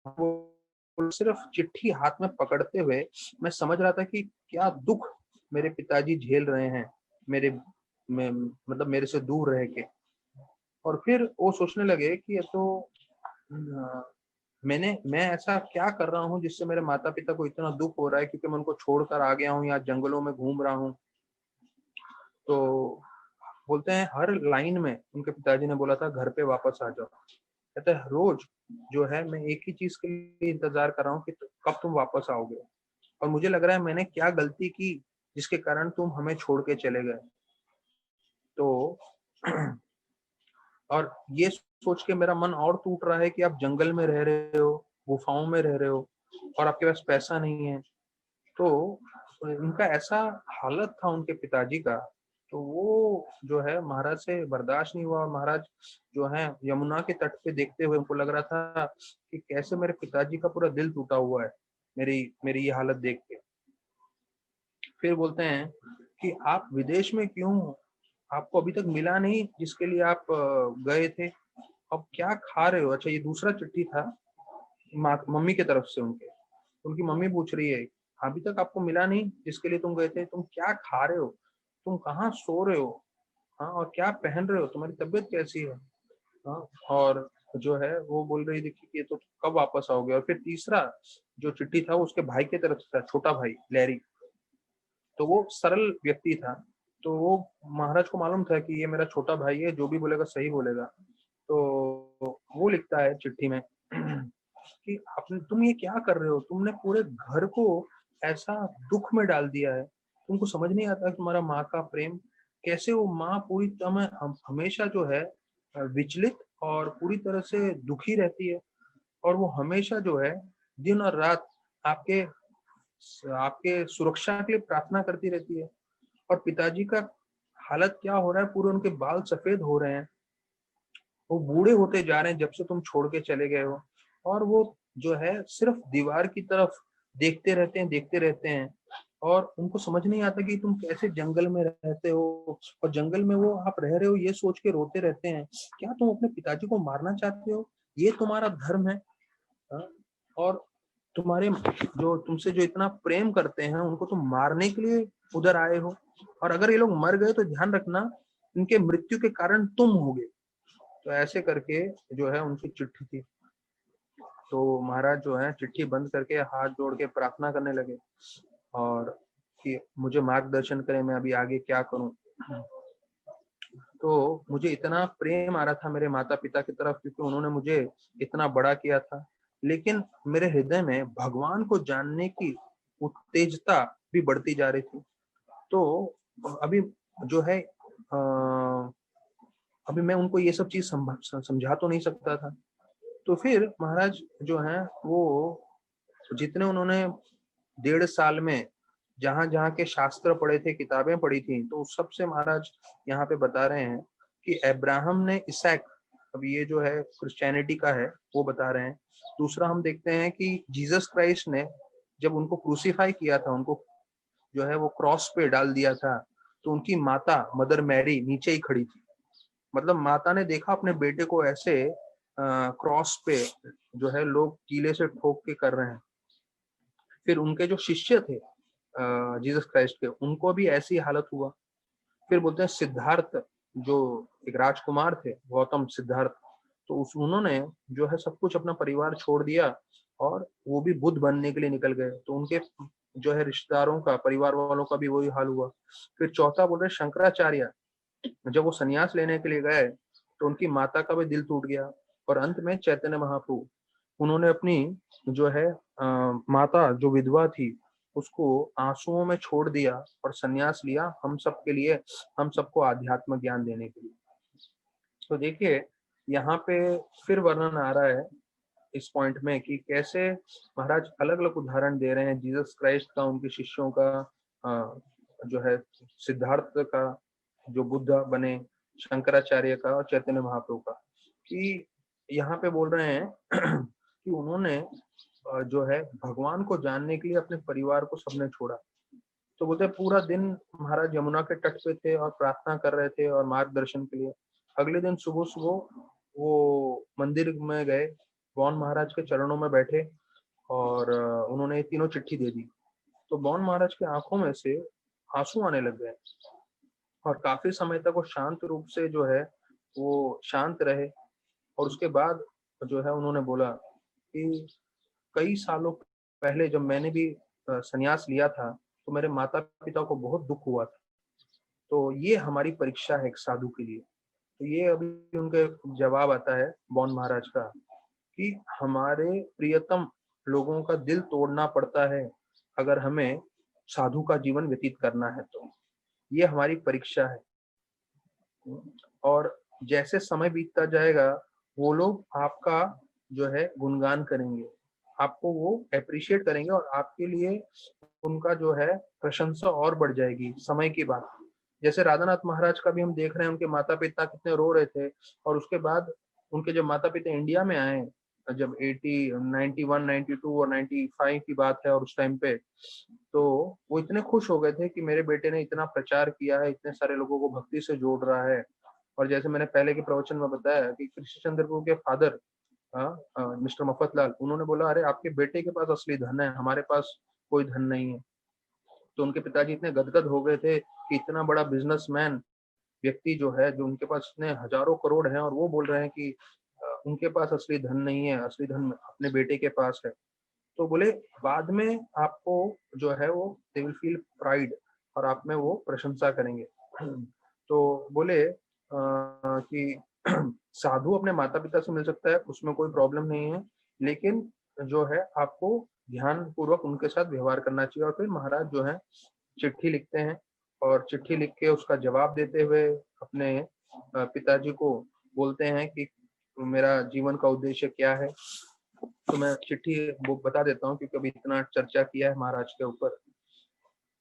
वो सिर्फ चिट्ठी हाथ में पकड़ते हुए मैं समझ रहा था कि क्या दुख मेरे पिताजी झेल रहे हैं, मेरे मतलब मेरे से दूर रह के। और फिर वो सोचने लगे कि ये तो मैं ऐसा क्या कर रहा हूँ जिससे मेरे माता पिता को इतना दुख हो रहा है, क्योंकि मैं उनको छोड़कर आ गया हूँ, यहाँ जंगलों में घूम रहा हूँ। तो बोलते हैं हर लाइन में उनके पिताजी ने बोला था, घर पे वापस आ जाओ। कहते हैं रोज जो है मैं एक ही चीज के लिए इंतजार कर रहा हूँ कि कब तुम वापस आओगे, और मुझे लग रहा है मैंने क्या गलती की जिसके कारण तुम हमें छोड़ के चले गए। तो और ये सोच के मेरा मन और टूट रहा है कि आप जंगल में रह रहे हो, गुफाओं में रह रहे हो, और आपके पास पैसा नहीं है। तो उनका ऐसा हालत था उनके पिताजी का, तो वो जो है महाराज से बर्दाश्त नहीं हुआ, और महाराज जो है यमुना के तट पे देखते हुए उनको लग रहा था कि कैसे मेरे पिताजी का पूरा दिल टूटा हुआ है मेरी मेरी ये हालत देख के। फिर बोलते हैं कि आप विदेश में क्यों, आपको अभी तक मिला नहीं जिसके लिए आप गए थे, अब क्या खा रहे हो? अच्छा, ये दूसरा चिट्ठी था मम्मी की तरफ से उनके, उनकी मम्मी पूछ रही है, अभी तक आपको मिला नहीं जिसके लिए तुम गए थे, तुम क्या खा रहे हो, तुम कहाँ सो रहे हो, हाँ, और क्या पहन रहे हो, तुम्हारी तबीयत कैसी है? हाँ, और जो है वो बोल रही थी कि ये तो कब वापस आओगे। और फिर तीसरा जो चिट्ठी था वो उसके भाई की तरफ से था, छोटा भाई लैरी। तो वो सरल व्यक्ति था, तो वो महाराज को मालूम था कि ये मेरा छोटा भाई है, जो भी बोलेगा सही बोलेगा। तो वो लिखता है चिट्ठी में कि आपने तुम ये क्या कर रहे हो, तुमने पूरे घर को ऐसा दुख में डाल दिया है, तुमको समझ नहीं आता कि तुम्हारा माँ का प्रेम कैसे, वो माँ पूरी तरह हमेशा जो है विचलित और पूरी तरह से दुखी रहती है, और वो हमेशा जो है दिन और रात आपके आपके सुरक्षा के लिए प्रार्थना करती रहती है। और पिताजी का हालत क्या हो रहा है, पूरे उनके बाल सफेद हो रहे हैं, वो बूढ़े होते जा रहे हैं जब से तुम छोड़ के चले गए हो, और वो जो है सिर्फ दीवार की तरफ देखते रहते हैं, देखते रहते हैं। और उनको समझ नहीं आता कि तुम कैसे जंगल में रहते हो, और जंगल में वो आप रह रहे हो ये सोच के रोते रहते हैं, क्या तुम अपने पिताजी को मारना चाहते हो? ये तुम्हारा धर्म है? हाँ? और तुम्हारे जो तुमसे जो इतना प्रेम करते हैं उनको तुम मारने के लिए उधर आए हो, और अगर ये लोग मर गए तो ध्यान रखना इनके मृत्यु के कारण तुम होगे। तो ऐसे करके जो है उनकी चिट्ठी थी। तो महाराज जो है चिट्ठी बंद करके हाथ जोड़ के प्रार्थना करने लगे, और कि मुझे मार्गदर्शन करें, मैं अभी आगे क्या करूं। तो मुझे इतना प्रेम आ रहा था मेरे माता पिता की तरफ, क्योंकि उन्होंने मुझे इतना बड़ा किया था, लेकिन मेरे हृदय में भगवान को जानने की उत्तेजता भी बढ़ती जा रही थी। तो अभी जो है अभी मैं उनको ये सब चीज समझा तो नहीं सकता था। तो फिर महाराज जो है वो जितने उन्होंने 1.5 साल में जहां जहां के शास्त्र पढ़े थे, किताबें पढ़ी थी, तो उस सब से महाराज यहाँ पे बता रहे हैं कि अब्राहम ने इसैक, अब ये जो है क्रिश्चियनिटी का है वो बता रहे हैं। दूसरा हम देखते हैं कि जीसस क्राइस्ट ने जब उनको क्रूसीफाई किया था, उनको जो है वो क्रॉस पे डाल दिया था, तो उनकी माता मदर मैरी नीचे ही खड़ी थी। मतलब माता ने देखा अपने बेटे को ऐसे क्रॉस पे जो है लोग कीले से ठोक के कर रहे हैं। फिर उनके जो शिष्य थे जीसस क्राइस्ट के, उनको भी ऐसी हालत हुआ। फिर बोलते हैं सिद्धार्थ, जो एक राजकुमार थे, गौतम सिद्धार्थ, तो उस उन्होंने जो है सब कुछ अपना परिवार छोड़ दिया और वो भी बुद्ध बनने के लिए निकल गए। तो उनके जो है रिश्तेदारों का, परिवार वालों का भी वही हाल हुआ। फिर चौथा बोल रहे शंकराचार्य, जब वो सन्यास लेने के लिए गए तो उनकी माता का भी दिल टूट गया। और अंत में चैतन्य महाप्रभु, उन्होंने अपनी जो है माता जो विधवा थी उसको आंसुओं में छोड़ दिया और सन्यास लिया हम सबके लिए, हम सबको आध्यात्म ज्ञान देने के लिए। तो देखिए यहाँ पे फिर वर्णन आ रहा है इस पॉइंट में कि कैसे महाराज अलग अलग उदाहरण दे रहे हैं जीसस क्राइस्ट का, उनके शिष्यों का, जो है सिद्धार्थ का जो बुद्ध बने, शंकराचार्य का और चैतन्य महाप्रभु का, कि यहाँ पे बोल रहे हैं कि उन्होंने जो है भगवान को जानने के लिए अपने परिवार को सबने छोड़ा। तो बोलते हैं पूरा दिन महाराज यमुना के तट पे थे और प्रार्थना कर रहे थे और मार्गदर्शन के लिए। अगले दिन सुबह सुबह वो मंदिर में गए, बौन महाराज के चरणों में बैठे और उन्होंने ये तीनों चिट्ठी दे दी। तो बौन महाराज की आंखों में से आंसू आने लग गए और काफी समय तक वो शांत रूप से जो है वो शांत रहे। और उसके बाद जो है उन्होंने बोला कि कई सालों पहले जब मैंने भी संन्यास लिया था तो मेरे माता पिता को बहुत दुख हुआ था। तो ये हमारी परीक्षा है एक साधु के लिए। तो ये अभी उनके जवाब आता है बौन महाराज का कि हमारे प्रियतम लोगों का दिल तोड़ना पड़ता है अगर हमें साधु का जीवन व्यतीत करना है। तो ये हमारी परीक्षा है। और जैसे समय बीतता जाएगा वो लोग आपका जो है गुणगान करेंगे, आपको वो अप्रिशिएट करेंगे और आपके लिए उनका जो है प्रशंसा और बढ़ जाएगी समय की बात। जैसे राधानाथ महाराज का भी हम देख रहे हैं, उनके माता पिता कितने रो रहे थे और उसके बाद उनके जब माता पिता इंडिया में आए, जब 91 92 और 95 की बात है, और उस टाइम पे तो वो इतने खुश हो गए थे कि मेरे बेटे ने इतना प्रचार किया है, इतने सारे लोगों को भक्ति से जोड़ रहा है। और जैसे मैंने पहले के प्रवचन में बताया कि कृष्णचंद्र प्रभु के फादर मिस्टर मफतलाल, उन्होंने बोला अरे आपके बेटे के पास असली धन है, हमारे पास कोई धन नहीं है। तो उनके पिताजी इतने गदगद हो गए थे कि इतना बड़ा बिजनेसमैन व्यक्ति जो है, जो उनके पास इतने हजारों करोड़ हैं और वो बोल रहे हैं कि उनके पास असली धन नहीं है, असली धन अपने बेटे के पास है। तो बोले बाद में आपको जो है वो दे विल फील प्राइड और आप में वो प्रशंसा करेंगे। तो बोले कि साधु अपने माता पिता से मिल सकता है, उसमें कोई प्रॉब्लम नहीं है, लेकिन जो है आपको ध्यान पूर्वक उनके साथ व्यवहार करना चाहिए। और फिर महाराज जो है चिट्ठी लिखते हैं और चिट्ठी लिख के उसका जवाब देते हुए अपने पिताजी को बोलते हैं कि मेरा जीवन का उद्देश्य क्या है। तो मैं चिट्ठी वो बता देता हूँ क्योंकि अभी इतना चर्चा किया है महाराज के ऊपर।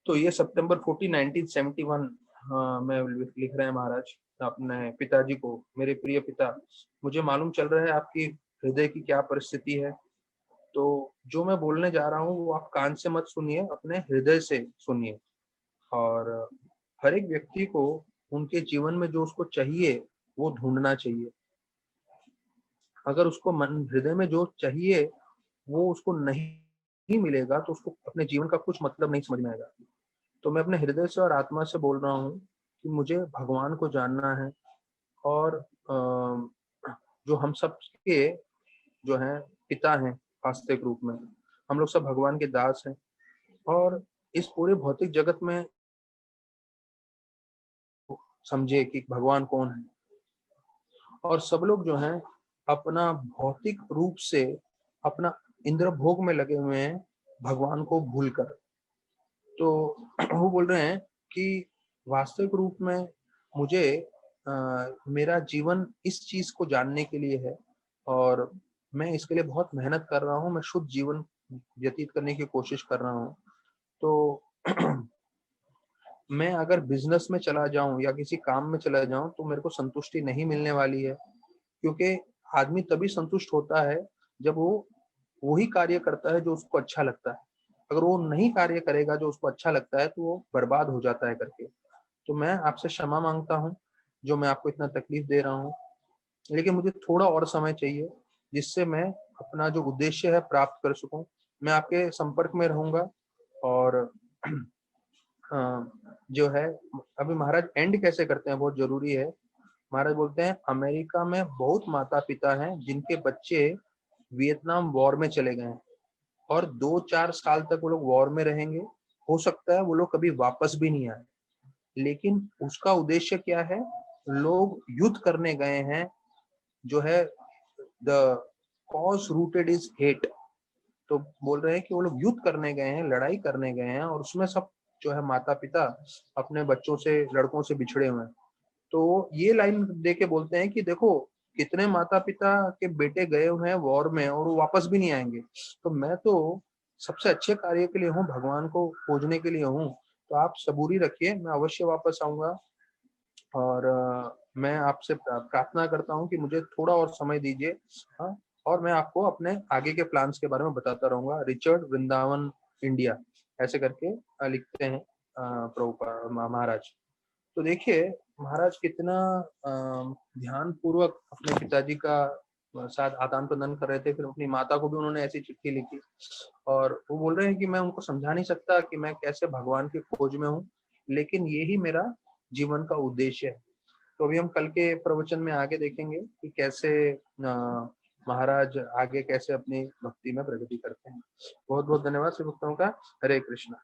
तो ये सितंबर 14 1971 में लिख रहे हैं महाराज अपने पिताजी को, मेरे प्रिय पिता, मुझे मालूम चल रहा है आपकी हृदय की क्या परिस्थिति है। तो जो मैं बोलने जा रहा हूँ वो आप कान से मत सुनिए, अपने हृदय से सुनिए। और हर एक व्यक्ति को उनके जीवन में जो उसको चाहिए वो ढूंढना चाहिए। अगर उसको मन हृदय में जो चाहिए वो उसको नहीं मिलेगा तो उसको अपने जीवन का कुछ मतलब नहीं समझ में आएगा। तो मैं अपने हृदय से और आत्मा से बोल रहा हूँ कि मुझे भगवान को जानना है। और जो हम सब के जो हैं पिता हैं वास्तविक रूप में, हम लोग सब भगवान के दास हैं। और इस पूरे भौतिक जगत में समझे कि भगवान कौन है। और सब लोग जो हैं अपना भौतिक रूप से अपना इंद्र भोग में लगे हुए हैं भगवान को भूलकर। तो वो बोल रहे हैं कि वास्तविक रूप में मुझे मेरा जीवन इस चीज को जानने के लिए है और मैं इसके लिए बहुत मेहनत कर रहा हूँ, मैं शुद्ध जीवन व्यतीत करने की कोशिश कर रहा हूँ। तो मैं अगर बिजनेस में चला जाऊं या किसी काम में चला जाऊं तो मेरे को संतुष्टि नहीं मिलने वाली है, क्योंकि आदमी तभी संतुष्ट होता है जब वो वही कार्य करता है जो उसको अच्छा लगता है। अगर वो नहीं कार्य करेगा जो उसको अच्छा लगता है तो वो बर्बाद हो जाता है करके। तो मैं आपसे क्षमा मांगता हूँ जो मैं आपको इतना तकलीफ दे रहा हूँ, लेकिन मुझे थोड़ा और समय चाहिए जिससे मैं अपना जो उद्देश्य है प्राप्त कर सकूं। मैं आपके संपर्क में रहूंगा और जो है अभी महाराज एंड कैसे करते हैं बहुत जरूरी है। महाराज बोलते हैं अमेरिका में बहुत माता पिता हैं जिनके बच्चे वियतनाम वॉर में चले गए हैं और 2-4 साल तक वो लोग वॉर में रहेंगे। हो सकता है वो लोग कभी वापस भी नहीं आए, लेकिन उसका उद्देश्य क्या है? लोग युद्ध करने गए हैं, जो है the cause rooted is hate. तो बोल रहे हैं कि वो लोग युद्ध करने गए हैं, लड़ाई करने गए हैं और उसमें सब जो है माता पिता अपने बच्चों से, लड़कों से बिछड़े हुए हैं। तो ये लाइन दे के बोलते हैं कि देखो कितने माता पिता के बेटे गए हुए हैं वॉर में और वो वापस भी नहीं आएंगे। तो मैं तो सबसे अच्छे कार्य के लिए हूँ, भगवान को खोजने के लिए हूँ। तो आप सबूरी रखिए, मैं अवश्य वापस आऊंगा। और मैं आपसे प्रार्थना करता हूँ कि मुझे थोड़ा और समय दीजिए। हाँ, और मैं आपको अपने आगे के प्लान्स के बारे में बताता रहूंगा। रिचर्ड, वृंदावन, इंडिया, ऐसे करके लिखते हैं प्रभुपाद महाराज। तो देखिए महाराज कितना ध्यान पूर्वक अपने पिताजी का साथ आदान प्रदान कर रहे थे। फिर अपनी माता को भी उन्होंने ऐसी चिट्ठी लिखी और वो बोल रहे हैं कि मैं उनको समझा नहीं सकता कि मैं कैसे भगवान की खोज में हूँ, लेकिन यही मेरा जीवन का उद्देश्य है। तो अभी हम कल के प्रवचन में आगे देखेंगे कि कैसे महाराज आगे कैसे अपनी भक्ति में प्रगति करते हैं। बहुत बहुत धन्यवाद श्री भक्तों का। हरे कृष्णा।